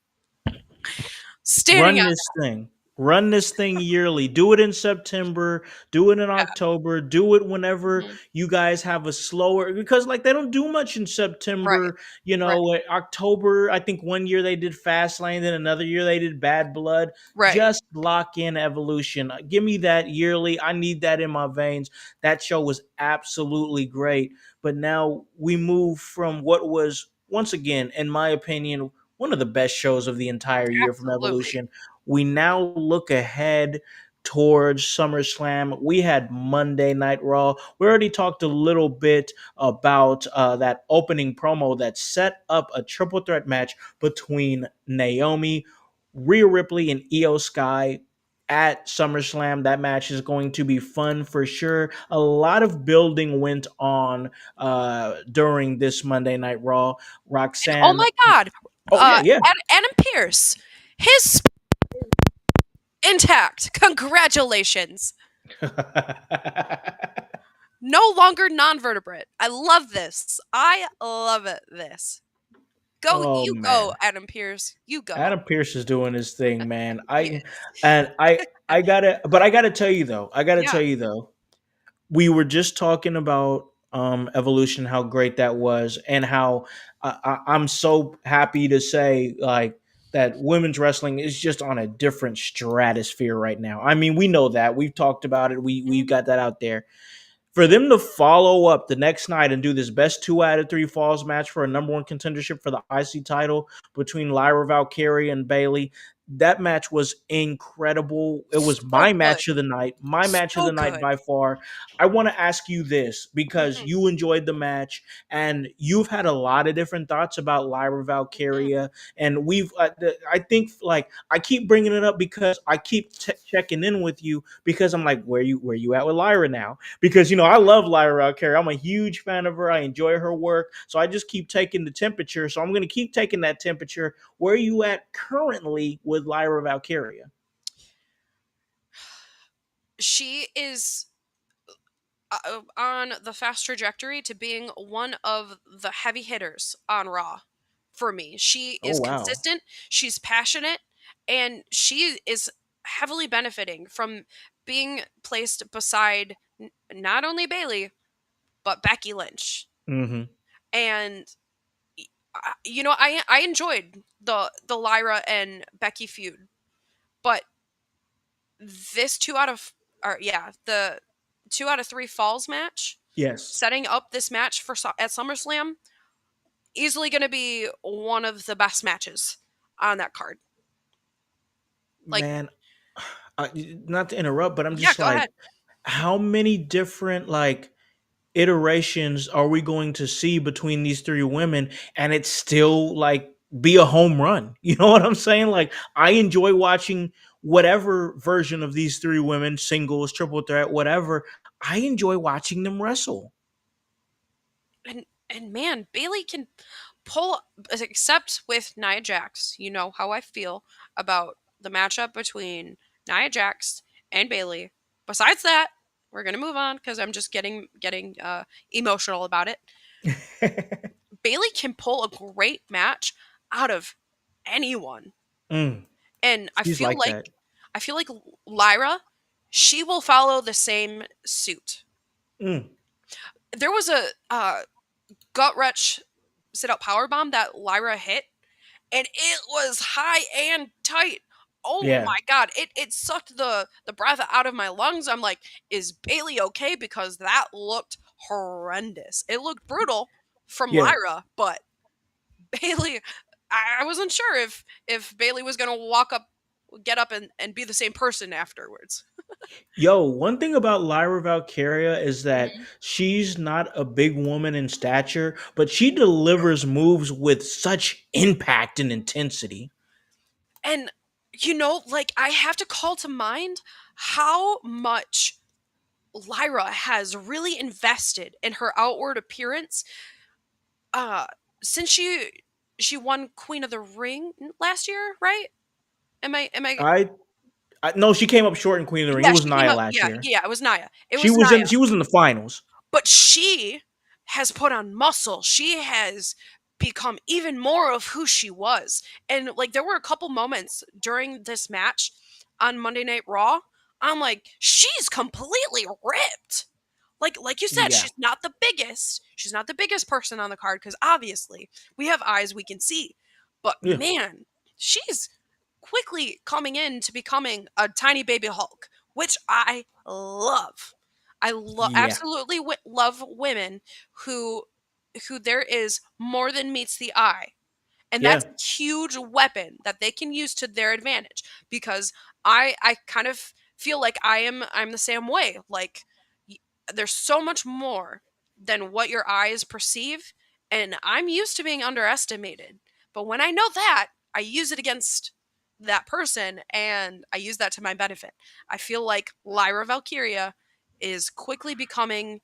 standing Run out. this thing. Run this thing yearly. Do it in September. Do it in October. Do it whenever Mhm. you guys have a slower because like they don't do much in Right, September. right, October. I think one year they did Fastlane, then another year they did Bad Blood. right. Just lock in Evolution. Give me that yearly. I need that in my veins. That show was absolutely great. But now we move from what was once again, in my opinion, one of the best shows of the entire year from Absolutely. Evolution. We now look ahead towards SummerSlam. We had Monday Night Raw. We already talked a little bit about that opening promo that set up a triple threat match between Naomi, Rhea Ripley, and Io Sky at SummerSlam. That match is going to be fun for sure. A lot of building went on during this Monday Night Raw. And oh Roxanne. my God, Oh yeah, yeah. Adam Pierce, his intact. Congratulations. No longer non-vertebrate. I love this. I love it. This. Go, Oh you go, man. Adam Pierce. You go. Adam Pierce is doing his thing, man. He I is. and I gotta but I gotta tell you though, Yeah. we were just talking about evolution, how great that was, and how I'm so happy to say like that women's wrestling is just on a different stratosphere right now. I mean, we know that. We've talked about it. We've Mhm. got that out there. For them to follow up the next night and do this best 2 out of 3 falls match for a number one contendership for the IC title between Lyra Valkyria and Bailey, that match was incredible. It was So my good. match of the night, my match of So the night good. by far. I want to ask you this because Mhm, you enjoyed the match and you've had a lot of different thoughts about Lyra mhm. Valkyria. And I think like I keep bringing it up because I keep checking in with you because I'm like, where you at with Lyra now? Because I love Lyra Valkyria. I'm a huge fan of her. I enjoy her work, so I just keep taking the temperature. So I'm going to keep taking that temperature. Where are you at currently with Lyra Valkyria? She is on the fast trajectory to being one of the heavy hitters on Raw for me. She Oh is wow. consistent, she's passionate, and she is heavily benefiting from being placed beside not only Bailey, but Becky Lynch. Mm-hmm. And I enjoyed the Lyra and Becky feud, but this two out of or yeah, the 2 out of 3 falls match, Yes, setting up this match for at SummerSlam, easily going to be one of the best matches on that card. Like, man. Not to interrupt, but I'm yeah, just go like, ahead. how many different like iterations are we going to see between these three women, and it's still like be a home run? You know what I'm saying? Like, I enjoy watching whatever version of these three women, singles, triple threat, whatever. I enjoy watching them wrestle. And man, Bailey can pull, except with Nia Jax. You know how I feel about the matchup between Nia Jax and Bailey. Besides that, we're gonna move on because I'm just getting emotional about it. Bailey can pull a great match out of anyone. Mm, And she's like that. I feel like Lyra, she will follow the same suit. Mm, There was a gut wrench sit out power bomb that Lyra hit, and it was high and tight. Oh yeah, my god, it sucked the breath out of my lungs. I'm like, is Bailey okay? Because that looked horrendous. It looked brutal from yeah. Lyra, but Bailey, I wasn't sure if Bailey was gonna get up and be the same person afterwards. Yo, one thing about Lyra Valkyria is that Mhm. she's not a big woman in stature, but she delivers moves with such impact and intensity. And like I have to call to mind how much Lyra has really invested in her outward appearance uh since she won Queen of the Ring last year, right? Am I I, I no, she came up short in Queen of the Ring. It Yeah, was she came Nia up. last Yeah, year. yeah, it was Nia. It She was was in Nia. she was in the finals. But she has put on muscle. She has become even more of who she was. And like there were a couple moments during this match on Monday Night Raw. I'm like, she's completely ripped. Like you said, Yeah. she's not the biggest. She's not the biggest person on the card because obviously we have eyes we can see. But Yeah. man, she's quickly coming in to becoming a tiny baby Hulk, which I love. Yeah. Absolutely love women who there is more than meets the eye, and Yeah. that's a huge weapon that they can use to their advantage. Because I kind of feel like I'm the same way. Like y- there's so much more than what your eyes perceive, and I'm used to being underestimated. But when I know that, I use it against that person, and I use that to my benefit. I feel like Lyra Valkyria is quickly becoming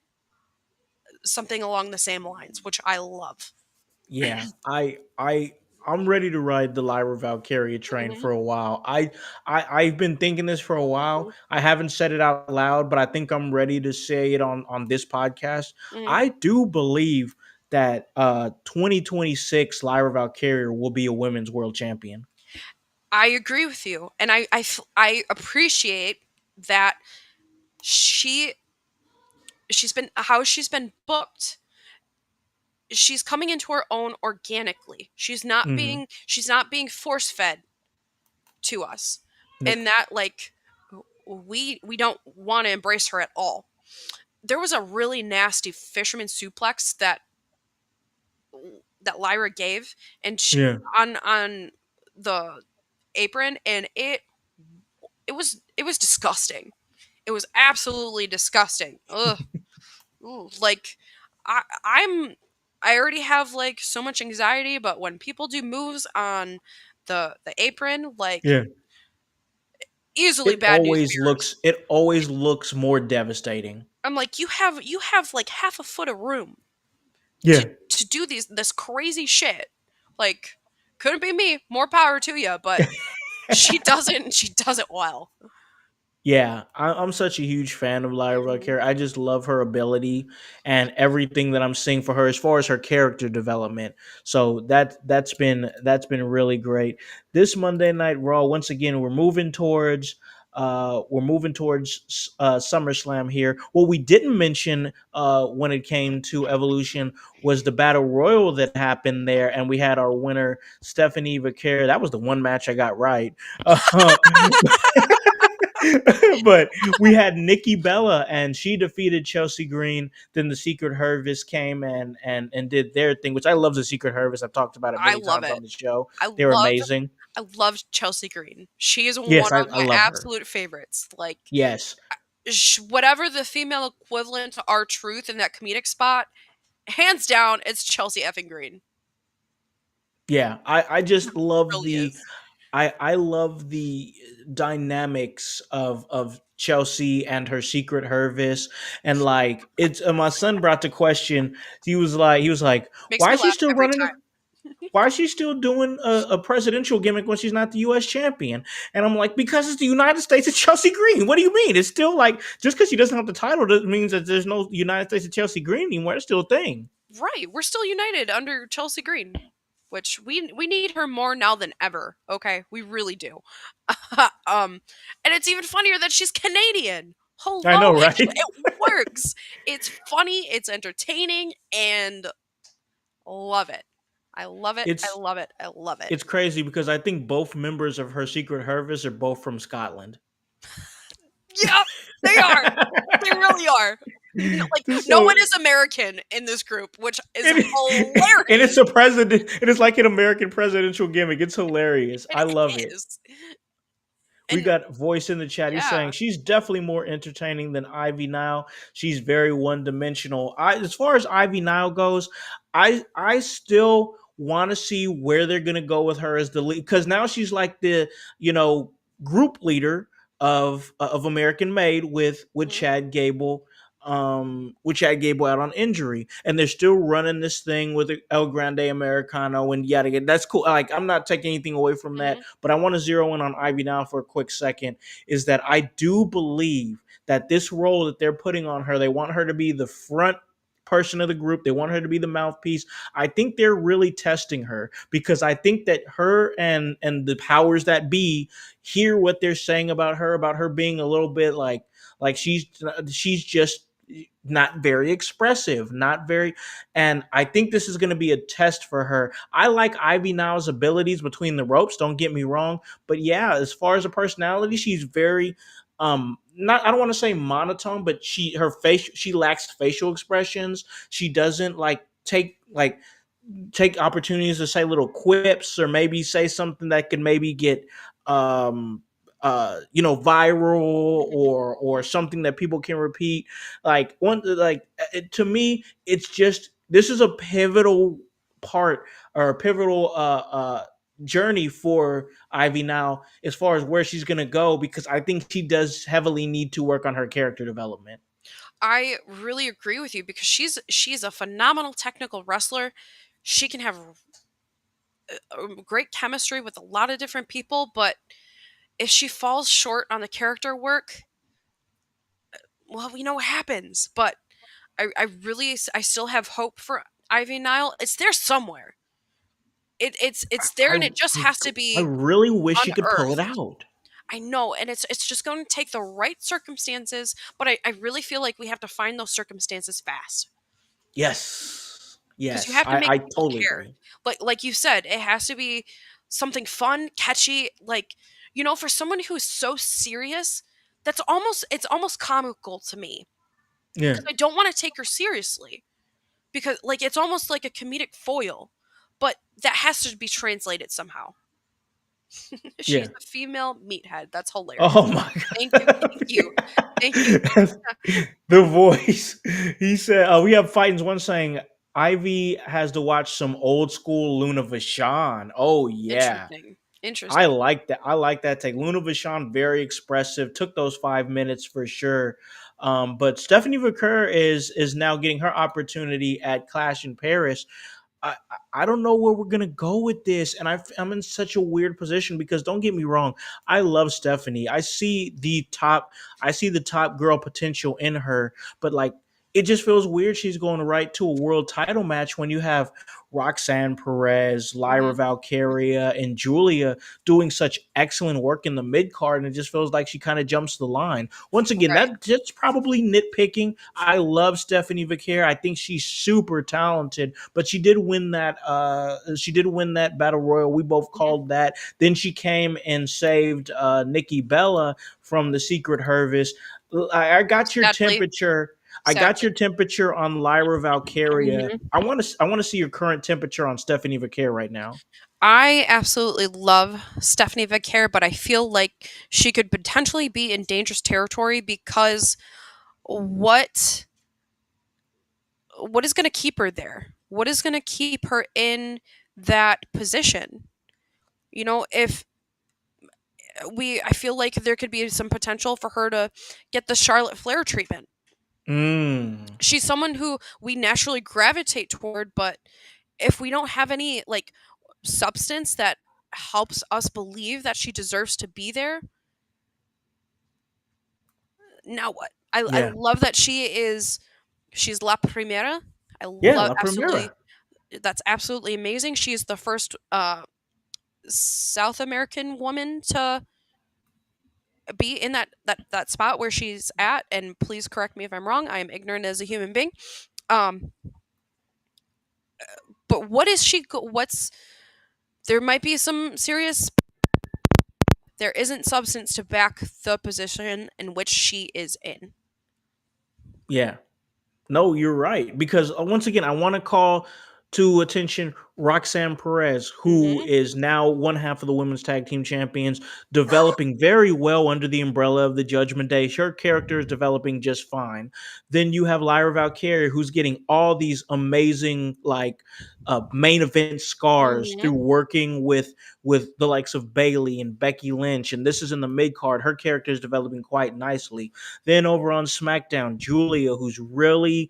something along the same lines, which I love. Yeah, I'm ready to ride the Lyra Valkyria train Mhm, for a while. I've been thinking this for a while. mhm, I haven't said it out loud, but I think I'm ready to say it on this podcast. mhm. I do believe that 2026 Lyra Valkyria will be a women's world champion. I agree with you, and I appreciate that she she's been booked. She's coming into her own organically. Hmm. She's not being force fed to us, Nope. and that like we don't want to embrace her at all. There was a really nasty fisherman suplex that Lyra gave, and Yeah. on the apron, and it was disgusting. It was absolutely disgusting. Ugh. Ooh, like I'm I already have like so much anxiety, but when people do moves on the apron, like Yeah. easily bad news bears. It always looks more devastating. I'm like, you have like half a foot of room to Yeah. to do this crazy shit. Like, couldn't be me. More power to you, but she does it well. Yeah, I'm such a huge fan of Lyra Mhm. Care. I just love her ability and everything that I'm seeing for her as far as her character development. So that's been really great. This Monday Night Raw, once again, we're moving towards SummerSlam here. What we didn't mention when it came to Evolution was the Battle Royal that happened there, and we had our winner Stephanie Vaquer. That was the one match I got right. Uh, but we had Nikki Bella, and she defeated Chelsea Green. Then the Secret Harvest came and did their thing, which I love. The Secret Harvest, I've talked about it I many love times it. on the show. I They're love amazing. I love Chelsea Green. She is Yes, one of I my love her. absolute favorites. Like, Yes, whatever the female equivalent to our truth in that comedic spot, hands down, it's Chelsea effing Green. yeah. I just love Really the is. I love the dynamics of Chelsea and her Secret Harvest, and like it's my son brought the question. He was like, Makes why me is she laugh still every running? time. Why is she still doing a presidential gimmick when she's not the U.S. champion? And I'm like, because it's the United States of Chelsea Green. What do you mean? It's still like just because she doesn't have the title doesn't mean that there's no United States of Chelsea Green anymore. It's still a thing. Right, we're still united under Chelsea Green, which we need her more now than ever. Okay, we really do. And it's even funnier that she's Canadian. I Hello, know, it, right? it works. It's funny, it's entertaining, and love it. I love it. I it's love it. I love it. it's crazy because I think both members of her Secret Harvest are both from Scotland. Yeah, they are. They really are. Like, no So one is American in this group, which is and, and it's hilarious. a president. It is like an American presidential gimmick. It's hilarious. I It love it. is. We And got voice in the chat. He's yeah. saying she's definitely more entertaining than Ivy Nile. She's very one dimensional. As far as Ivy Nile goes, I still want to see where they're gonna go with her as the lead because now she's like the you know group leader of American Made with Mhm. Chad Gable out on injury, and they're still running this thing with El Grande Americano and yada yada. That's cool. Like I'm not taking anything away from that, Mhm. but I want to zero in on Ivy now for a quick second. Is that I do believe that this role that they're putting on her, they want her to be the front person of the group. They want her to be the mouthpiece. I think they're really testing her because I think that her and the powers that be hear what they're saying about her being a little bit like she's just not very expressive, not very, and I think this is going to be a test for her. I like Ivy Now's abilities between the ropes, don't get me wrong, but yeah, as far as a personality, she's very not, I don't want to say monotone, but she lacks facial expressions. She doesn't take opportunities to say little quips or maybe say something that could maybe get viral or something that people can repeat. To me it's just this is a pivotal part or a pivotal journey for Ivy now as far as where she's going to go because I think she does heavily need to work on her character development. I really agree with you because she's a phenomenal technical wrestler. She can have great chemistry with a lot of different people, but if she falls short on the character work, well, we know what happens. But I still have hope for Ivy Nile. It's there somewhere. It's there, I and it just has to I be really wish she could pull it unearthed. out. I know, and it's just going to take the right circumstances, but I really feel like we have to find those circumstances fast Yes. because you Yes. have to make I people totally care. agree. Like you said, it has to be something fun, catchy. Like, for someone who is so serious, it's almost comical to me Yeah. because I don't want to take her seriously because like it's almost like a comedic foil, but that has to be translated somehow. She's Yeah. a female meathead. That's hilarious. Oh my Thank you. Thank god. you. Thank you. The voice. He said, we have Fightins one saying Ivy has to watch some old school Luna Vachon. Oh yeah. Interesting. I Interesting. like that. I like that take. Luna Vachon, very expressive. Took those 5 minutes for sure. But Stephanie Vaquer is now getting her opportunity at Clash in Paris. I don't know where we're gonna go with this, and I'm in such a weird position because don't get me wrong, I love Stephanie. I see the top girl potential in her, but like it just feels weird she's going right to a world title match when you have Roxanne Perez, Lyra Mhm. Valkyria, and Julia doing such excellent work in the mid card, and it just feels like she kind of jumps the line. Once again, Right. that's probably nitpicking. I love Stephanie Vaquer. I think she's super talented, but she did win that. She did win that battle royal. We both Mhm. called that. Then she came and saved Nikki Bella from the Secret Harvest. I got your Sadly. temperature. I got Sadly. your temperature on Lyra Valkyria. Mhm. I want to see your current temperature on Stephanie Vaquer right now. I absolutely love Stephanie Vaquer, but I feel like she could potentially be in dangerous territory because what what is going to keep her there? What is going to keep her in that position? You know, if I feel like there could be some potential for her to get the Charlotte Flair treatment. Mm, She's someone who we naturally gravitate toward, but if we don't have any like substance that helps us believe that she deserves to be there, now what? I yeah, love that she's La Primera. I yeah, love La absolutely Primera. that's absolutely amazing. She's the first South American woman to be in that spot where she's at, and please correct me if I'm wrong. I am ignorant as a human being. Um but what is what's there might be some serious there isn't substance to back the position in which she is in. Yeah. No, you're right. Because once again, I want to call to attention Roxanne Perez, who Mhm. is now one half of the women's tag team champions, developing very well under the umbrella of the Judgment Day. Her character is developing just fine. Then you have Lyra Valkyria, who's getting all these amazing main event scars through Mhm. working with the likes of Bailey and Becky Lynch, and this is in the mid card. Her character is developing quite nicely. Then over on SmackDown, Julia, who's really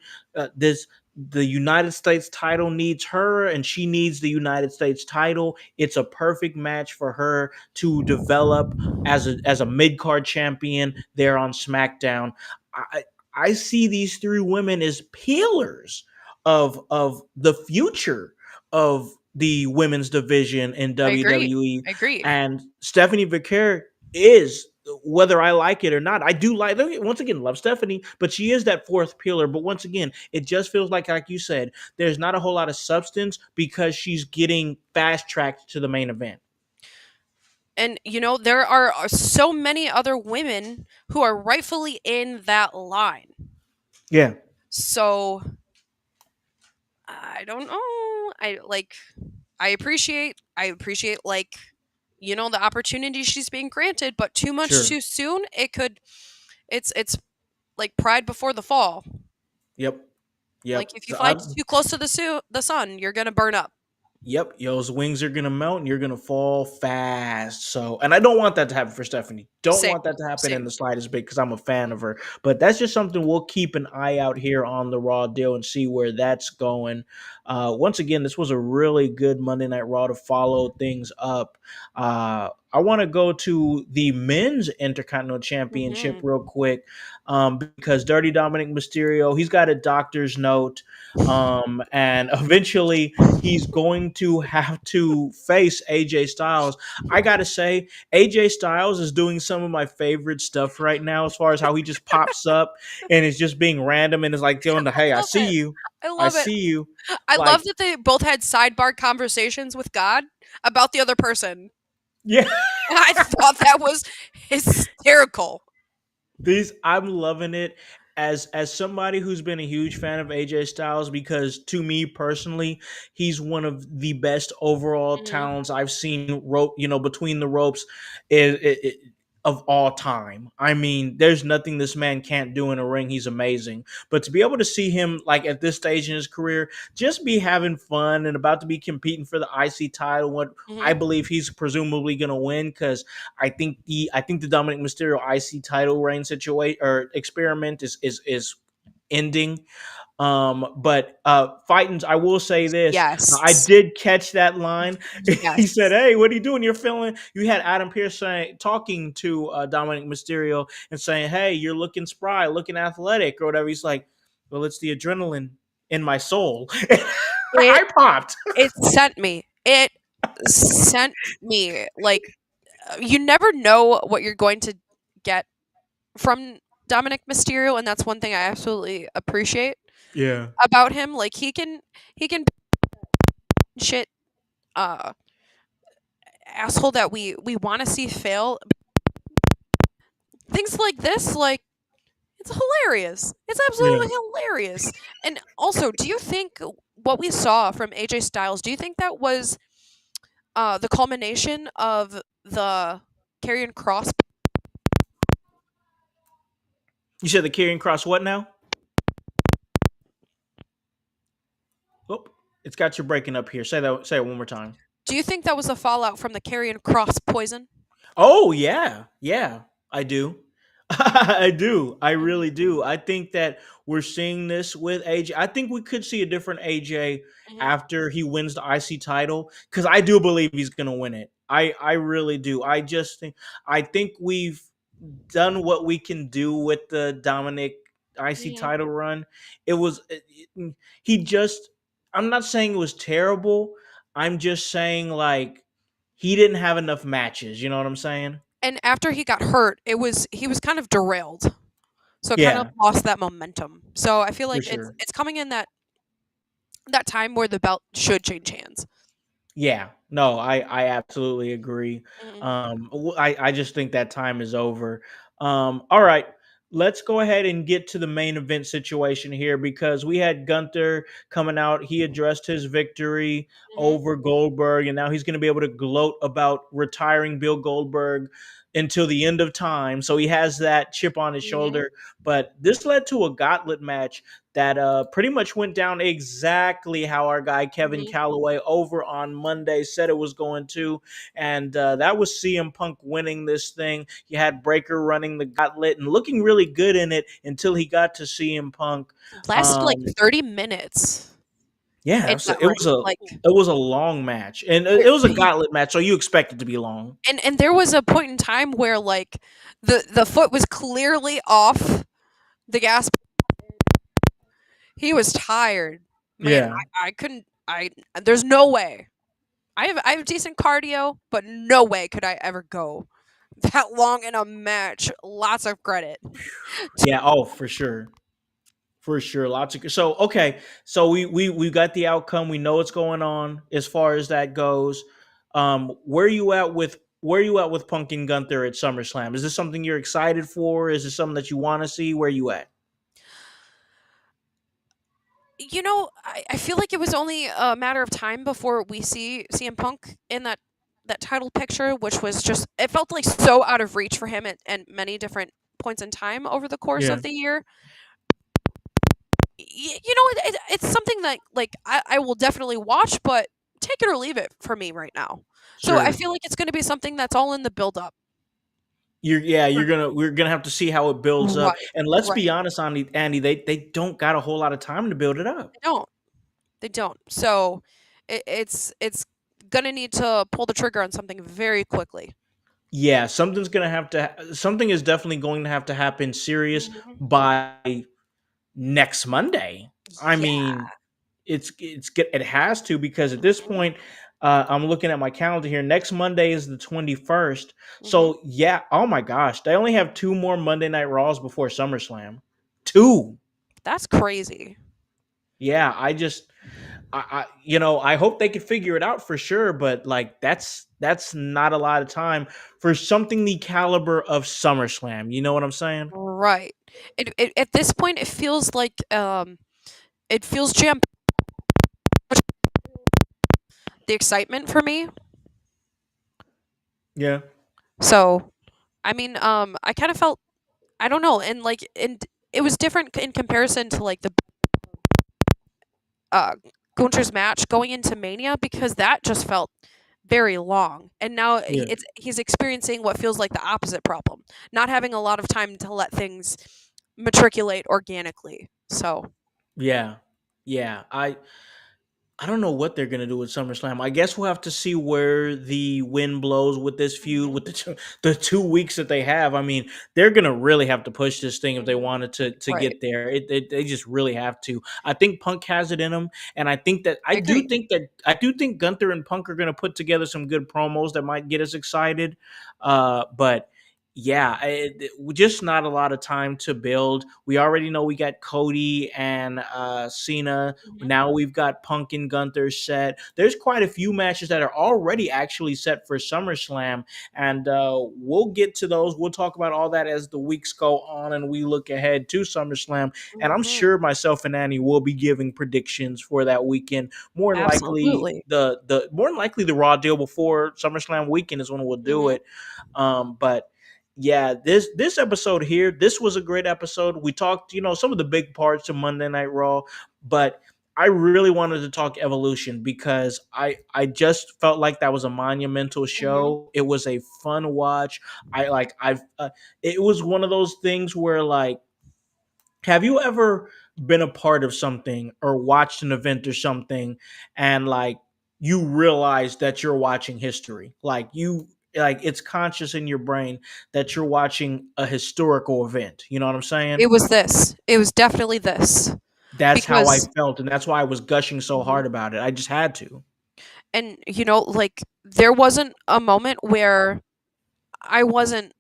this the United States title needs her and she needs the United States title. It's a perfect match for her to develop as a mid-card champion there on SmackDown. I I see these three women as pillars of the future of the women's division in I agree. WWE, I agree. and Stephanie Vaquer is, whether I like it or not, I do like, once again, love Stephanie, but she is that fourth pillar. But once again, it just feels like you said, there's not a whole lot of substance because she's getting fast tracked to the main event. And there are so many other women who are rightfully in that line. Yeah, So I don't know. I appreciate like the opportunity she's being granted, but too much sure. too soon, it's like pride before the fall. Yep. Like Yep. if you So fly too close to the sun, you're going to burn up. yep, yo's wings are gonna melt and you're gonna fall fast. So, and I don't want that to happen for Stephanie. Don't Same. want that to happen in Same. the slightest bit because I'm a fan of her. But that's just something we'll keep an eye out here on the Raw deal and see where that's going. Once again, this was a really good Monday Night Raw to follow things up. I want to go to the men's Intercontinental Championship Mhm. real quick because Dirty Dominic Mysterio, he's got a doctor's note, and eventually he's going to have to face AJ Styles. I gotta say, AJ Styles is doing some of my favorite stuff right now, as far as how he just pops up and is just being random and is like going to, hey, I I love see it. you, I I love it. see you, I love like that they both had sidebar conversations with God about the other person. yeah. I thought that was hysterical. These I'm loving it. as somebody who's been a huge fan of AJ Styles, because to me personally, he's one of the best overall Mhm. talents I've seen rope, between the ropes, it, of all time. I mean, there's nothing this man can't do in a ring. He's amazing. But to be able to see him like at this stage in his career, just be having fun and about to be competing for the IC title, what I Mhm. believe he's presumably going to win, because I think the Dominic Mysterio IC title reign situation or experiment is ending. But Fightins, I will say this. I Yes. did catch that line. He said, Yes. "Hey, what are you doing? You're feeling." You had Adam Pearce talking to Dominic Mysterio and saying, "Hey, you're looking spry, looking athletic, or whatever." He's like, "Well, it's the adrenaline in my soul." It I popped. it sent me. It sent me like you never know what you're going to get from Dominic Mysterio, and that's one thing I absolutely appreciate Yeah. about him. Like he can shit uh asshole that we want to see fail. Things like this, like it's hilarious. It's Yeah. absolutely hilarious. And also, do you think what we saw from AJ Styles? Do you think that was the culmination of the Karrion Cross? You said the carrying cross. What now? Oh, it's got you breaking up here. Say that. Say it one more time. Do you think that was a fallout from the Karrion Cross poison? Oh yeah, yeah, I do. I do. I Mhm. really do. I think that we're seeing this with AJ. I think we could see a different AJ Mhm. after he wins the IC title, because I do believe he's going to win it. I really do. I think we've done what we can do with the Dominic IC Mhm. title run. It was he just. I'm not saying it was terrible. I'm just saying like he didn't have enough matches. You know what I'm saying? And after he got hurt, he was kind of derailed. So it kind of Yeah, lost that momentum. So I feel for like sure. it's coming in that time where the belt should change hands. Yeah, no, I absolutely agree. Mhm. I just think that time is over. All right, let's go ahead and get to the main event situation here, because we had Gunther coming out. He addressed his victory Mhm. over Goldberg, and now he's going to be able to gloat about retiring Bill Goldberg until the end of time. So he has that chip on his Mhm. shoulder. But this led to a gauntlet match that pretty much went down exactly how our guy Kevin Mhm. Calloway over on Monday said it was going to, and that was CM Punk winning this thing. You had Breaker running the gauntlet and looking really good in it until he got to CM Punk. Lasted like Um, 30 minutes yeah, in that it ring. was a Like it was a long match, and it was a gauntlet match, so you expect it to be long. and there was a point in time where like the foot was clearly off the gas. He was tired. Man, Yeah, I couldn't I there's no way. I have decent cardio, but no way could I ever go that long in a match. Lots of credit. yeah, oh for sure. For sure, lots of so okay. So we got the outcome. We know what's going on as far as that goes. Where you at with Punk and Gunther at SummerSlam? Is this something you're excited for? Is this something that you want to see? Where you at? I feel like it was only a matter of time before we see CM Punk in that title picture, which was just it felt like so out of reach for him at many different points in time over the course Yeah, of the year. It's something that like I will definitely watch, but take it or leave it for me right now. So I sure. feel like it's going to be something that's all in the build up You're for me. we're gonna have to see how it builds up. Right, And let's be right. honest, Andy, they don't got a whole lot of time to build it up. They don't. They don't. So it's gonna need to pull the trigger on something very quickly. Yeah, something is definitely going to have to happen serious Mhm. by next Monday. I Yeah. mean, it has to, because at this Mhm. point, I'm looking at my calendar here. Next Monday is the 21st. Mhm. So yeah, oh my gosh, they only have two more Monday Night Raws before SummerSlam. Two. That's crazy. Yeah, I just I hope they could figure it out for sure, but like that's not a lot of time for something the caliber of SummerSlam. You know what I'm saying? Right. At this point, it feels like it feels jam the excitement for me. Yeah, So I mean, I kind of felt I don't know, and it was different in comparison to like the uh Gunter's match going into Mania because that just felt very long. And now yeah. he's experiencing what feels like the opposite problem, not having a lot of time to let things matriculate organically. So, Yeah, yeah. I don't know what they're gonna do with SummerSlam. I guess we'll have to see where the wind blows with this feud mhm, with the 2 weeks that they have. I mean, they're gonna really have to push this thing if they mhm, wanted to right. get there. They just really have to. I think Punk has it in them, and I think that I agree. I do think Gunther and Punk are gonna put together some good promos that might get us excited. But yeah, just not a lot of time to build. We already know we got Cody and Cena. Mhm, Now we've got Punk and Gunther set. There's quite a few matches that are already actually set for SummerSlam, and we'll get to those. We'll talk about all that as the weeks go on and we look ahead to SummerSlam. And I'm mhm, sure myself and Annie will be giving predictions for that weekend. More than likely, absolutely. the more than likely the Raw deal before SummerSlam weekend is when we'll do Mhm, it. But yeah, this episode here, this was a great episode. We talked, some of the big parts of Monday Night Raw, but I really wanted to talk Evolution because I just felt like that was a monumental mhm. show. It was a fun watch. I've it was one of those things where like, have you ever been a part of something or watched an event or something and like you realize that you're watching history? Like it's conscious in your brain that you're watching a historical event. You know what I'm saying? It was this. It was definitely this That's how I because felt, and that's why I was gushing so mhm. hard about it. I just had to. And like there wasn't a moment where I wasn't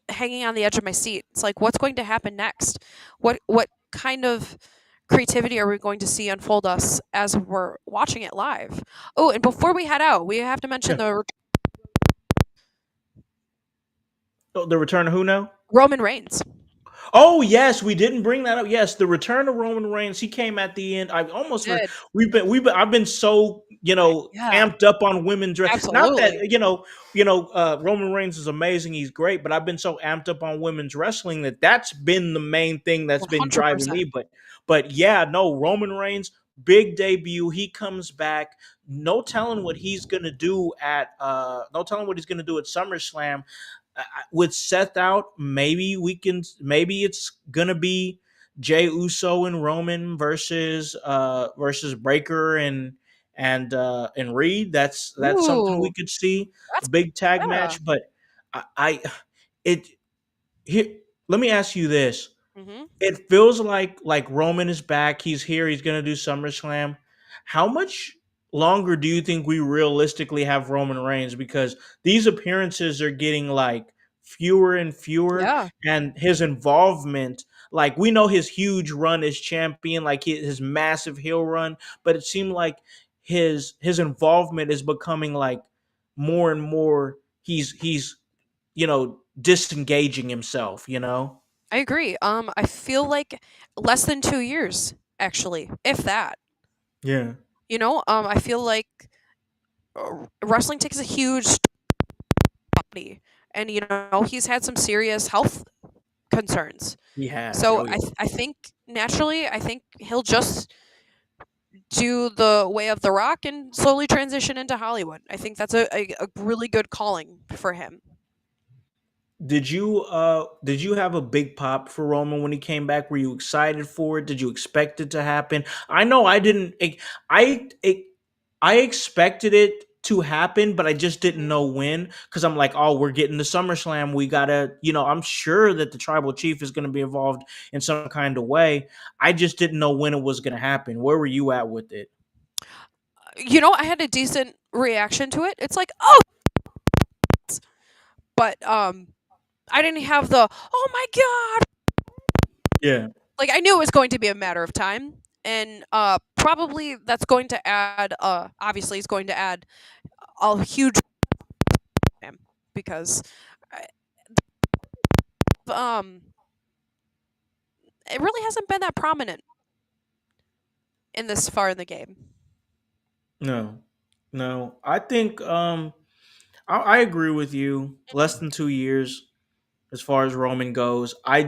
hanging on the edge of my seat. It's like, what's going to happen next? What kind of creativity are we going to see unfold us as we're watching it live? Oh, and before we head out, we have to mention Yeah. the Oh, the return of who now? Roman Reigns. Oh yes, we didn't bring that up. Yes, the return of Roman Reigns. He came at the end. I almost for Did I've been so yeah, amped up on women dress. Not that absolutely. Roman Reigns is amazing. He's great, but I've been so amped up on women's wrestling that's been the main thing that's One been hundred driving percent. me. But yeah, no, Roman Reigns big debut. He comes back. No telling what he's gonna do at no telling what he's gonna do at SummerSlam with Seth out, maybe it's gonna be Jay Uso and Roman versus Breaker and Reed. That's something Ooh, we could see, a that's big tag yeah. match. But I it here. Let me ask you this: Hmm. it feels like Roman is back. He's here. He's gonna do SummerSlam. How much longer do you think we realistically have Roman Reigns? Because these appearances are getting like fewer and fewer, Yeah, and his involvement. Like we know his huge run as champion, like his massive heel run, but it seemed like his involvement is becoming like more and more. He's disengaging himself. I agree. I feel like less than 2 years, actually, if that. Yeah. I feel like wrestling takes a huge body, and he's had some serious health concerns. He has. So Oh yeah. I think naturally, I think he'll just do the way of the Rock and slowly transition into Hollywood. I think that's a really good calling for him. Did you have a big pop for Roman when he came back? Were you excited for it? Did you expect it to happen? I know I didn't. I it, I expected it to happen, but I just didn't Mhm. know when. Because I'm like, oh, we're getting to SummerSlam. We gotta, I'm sure that the tribal chief is going to be involved in some kind of way. I just didn't know when it was going to happen. Where were you at with it? I had a decent reaction to it. It's like, oh, but I didn't have the oh my god. Yeah. Like I knew it was going to be a matter of time. and probably that's going to add obviously it's going to add a huge him because um it really hasn't been that prominent in this far in the game. No, no. I think I agree with you. Less than 2 years as far as Roman goes. I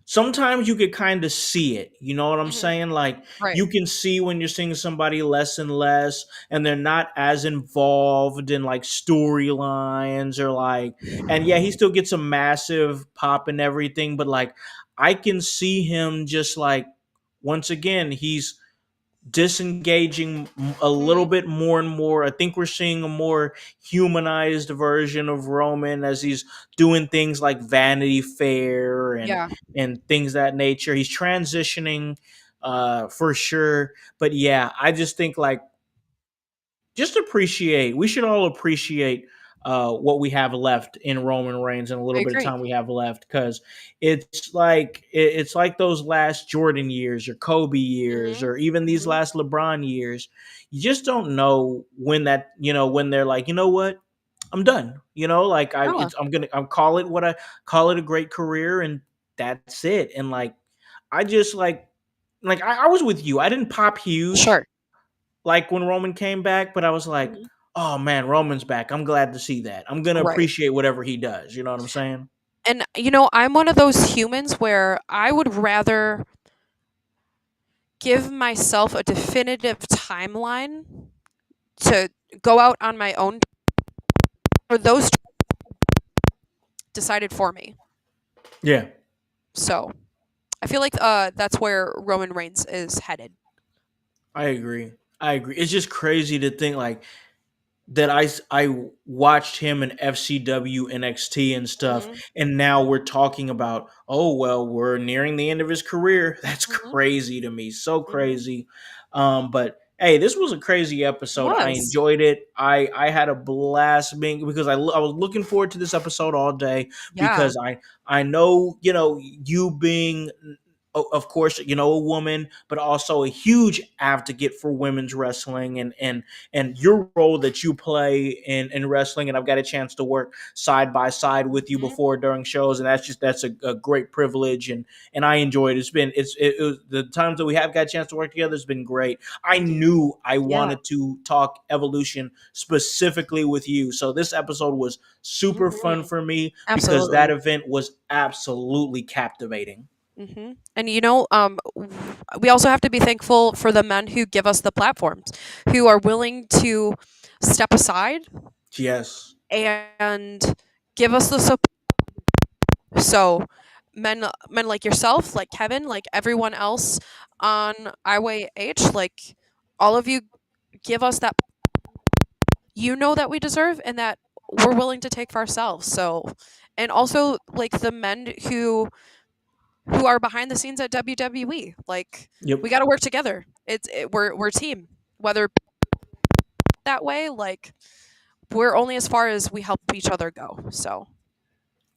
sometimes you could kind of see it. You know what I'm Hmm. saying? Like Right. you can see when you're seeing somebody less and less, and they're not as involved in like storylines or like. And yeah, he still gets a massive pop and everything, but like I can see him just like once again he's disengaging a little Hmm. bit more and more. I think we're seeing a more humanized version of Roman as he's doing things like Vanity Fair Yeah. and things that nature. He's transitioning for sure. But yeah, I just think like just appreciate. We should all appreciate what we have left in Roman Reigns and a I little bit of agree. time we have left because it's like those last Jordan years or Kobe years Hmm. or even these Hmm. last LeBron years. You just don't know when that when they're like you know what I'm done. Like Yeah. I'm call it what I call it a great career and that's it. And like I just I was with you. I didn't pop huge Sure. like when Roman came back, but I was like, Hmm. oh man, Roman's back. I'm glad to see that. I'm gonna Right. appreciate whatever he does. You know what I'm saying? And I'm one of those humans where I would rather give myself a definitive timeline to go out on my own or those decided for me. Yeah, So I feel like that's where Roman Reigns is headed. I agree. I agree. It's just crazy to think like that I watched him in FCW NXT and stuff, Hmm. and now we're talking about oh well, we're nearing the end of his career. That's Hmm. crazy to me, so Hmm. crazy. But hey, this was a crazy It episode. I was. enjoyed it. I had a blast being because I was looking forward to this episode all day Yeah. because I know you being of course a woman but also a huge advocate for women's wrestling and your role that you play in wrestling. And I've got a chance to work side by side with you Hmm. before during shows, and that's a great privilege. And I enjoyed it. It was the times that we have got a chance to work together has been great. I Hmm. knew I Yeah. wanted to talk evolution specifically with you, so this episode was super fun Hmm. for me because that Absolutely. event was absolutely captivating. And we also have to be thankful for the men who give us the platforms, who are willing to step aside Yes. and give us the support. So, men like yourself, like Kevin, like everyone else on IYH, like all of you give us that that we deserve and that we're willing to take for ourselves. So, and also like the men who are behind the scenes at WWE. Like Yep. we got to work together. We're a team. Whether that way, like we're only as far as we help each other go. So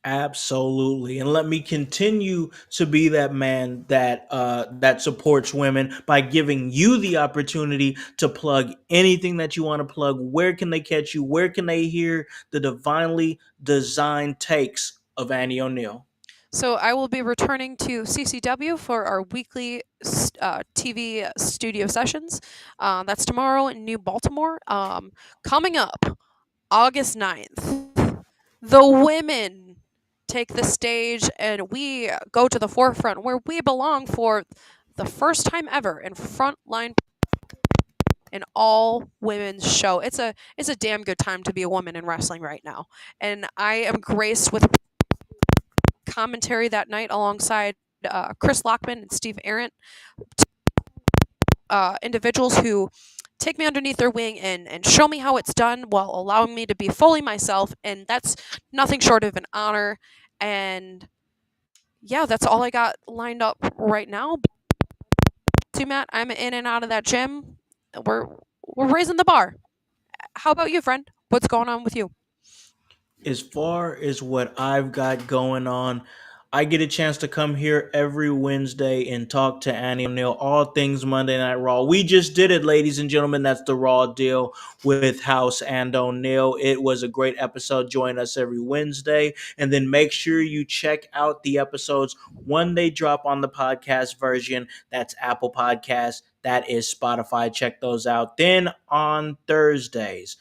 Absolutely. And let me continue to be that man that supports women by giving you the opportunity to plug anything that you want to plug. Where can they catch you? Where can they hear the divinely designed takes of Annie O'Neal? I will be returning to CCW for our weekly TV studio sessions. That's tomorrow in New Baltimore. Coming up August 9th, the women take the stage and we go to the forefront where we belong for the first time ever in frontline an all women's show. It's a damn good time to be a woman in wrestling right now. And I am graced with commentary that night alongside Chris Lockman and Steve Arendt, individuals who take me underneath their wing and show me how it's done while allowing me to be fully myself. And that's nothing short of an honor. And yeah, that's all I got lined up right now. To Matt, I'm in and out of that gym. We're we're raising the bar. How about you, friend? What's going on with you? As far as what I've got going on, I get a chance to come here every Wednesday and talk to Annie O'Neal, all things Monday Night Raw. We just did it, ladies and gentlemen. That's the Raw deal with Howse Annie O'Neal. It was a great episode. Join us every Wednesday. And then make sure you check out the episodes when they drop on the podcast version. That's Apple Podcasts. That is Spotify. Check those out. Then on Thursdays,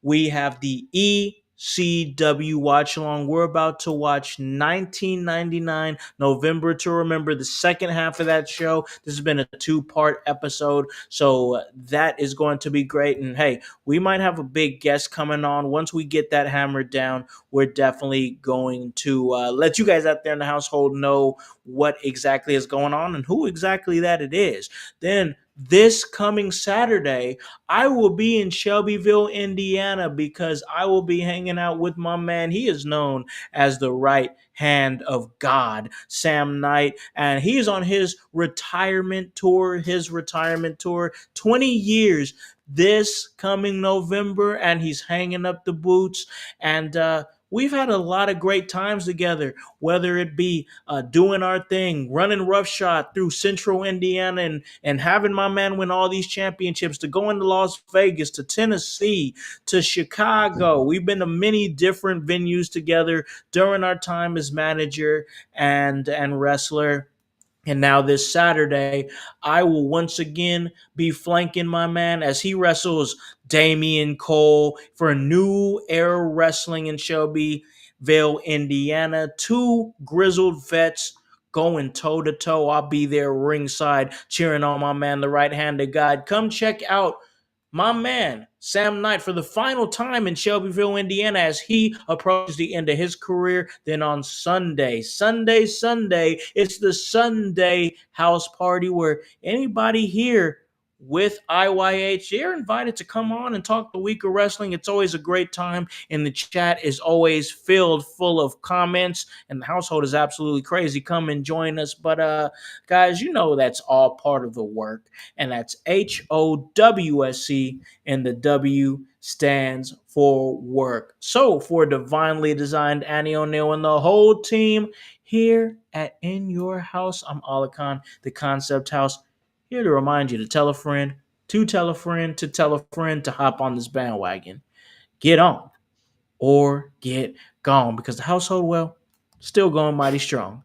we have the ECW watch along. We're about to watch 1999 November to Remember, the second half of that show. This has been a 2-part episode, so that is going to be great. And hey, we might have a big guest coming on. Once we get that hammered down, we're definitely going to let you guys out there in the household know what exactly is going on and who exactly that it is. Then this coming Saturday, I will be in Shelbyville, Indiana, because I will be hanging out with my man. He is known as the right hand of God, Sam Knight, and he is on his retirement tour, 20 years this coming November, and he's hanging up the boots. And we've had a lot of great times together, whether it be doing our thing, running roughshod through central Indiana and having my man win all these championships, to going to Las Vegas, to Tennessee, to Chicago. We've been to many different venues together during our time as manager and wrestler. And now this Saturday, I will once again be flanking my man as he wrestles Damian Cole for New Era Wrestling in Shelbyville, Indiana. 2 grizzled vets going toe-to-toe. I'll be there ringside cheering on my man, the right-handed God. Come check out my man, Sam Knight, for the final time in Shelbyville, Indiana, as he approaches the end of his career. Then on Sunday, it's the Sunday house party where anybody here with IYH, you're invited to come on and talk the week of wrestling. It's always a great time, and the chat is always filled full of comments, and the household is absolutely crazy. Come and join us. But guys, you know that's all part of the work, and that's HOWSC, and the W stands for work. So for Divinely Designed Annie O'Neal and the whole team here at In Your House, I'm Alakan, the Concept House, here to remind you to tell a friend, to tell a friend, to tell a friend to hop on this bandwagon. Get on or get gone, because the household, well, still going mighty strong.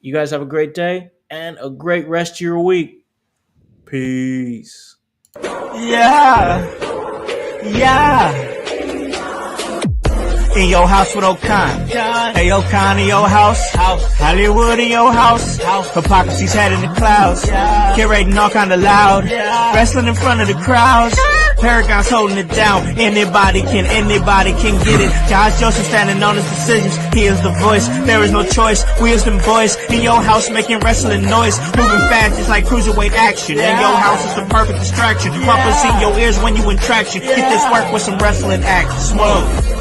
You guys have a great day and a great rest of your week. Peace. Yeah. In your house with O'Con. Hey, O'Con in your house. Hollywood in your house. Hypocrisy's head in the clouds. Curating all kind of loud. Wrestling in front of the crowds. Paragon's holding it down. Anybody can get it. Josh Joseph standing on his decisions. He is the voice. There is no choice. We is them boys in your house making wrestling noise. Moving fast just like cruiserweight action. In your house is the perfect distraction. Rumpus in your ears when you in traction. Get this work with some wrestling action. Smoke.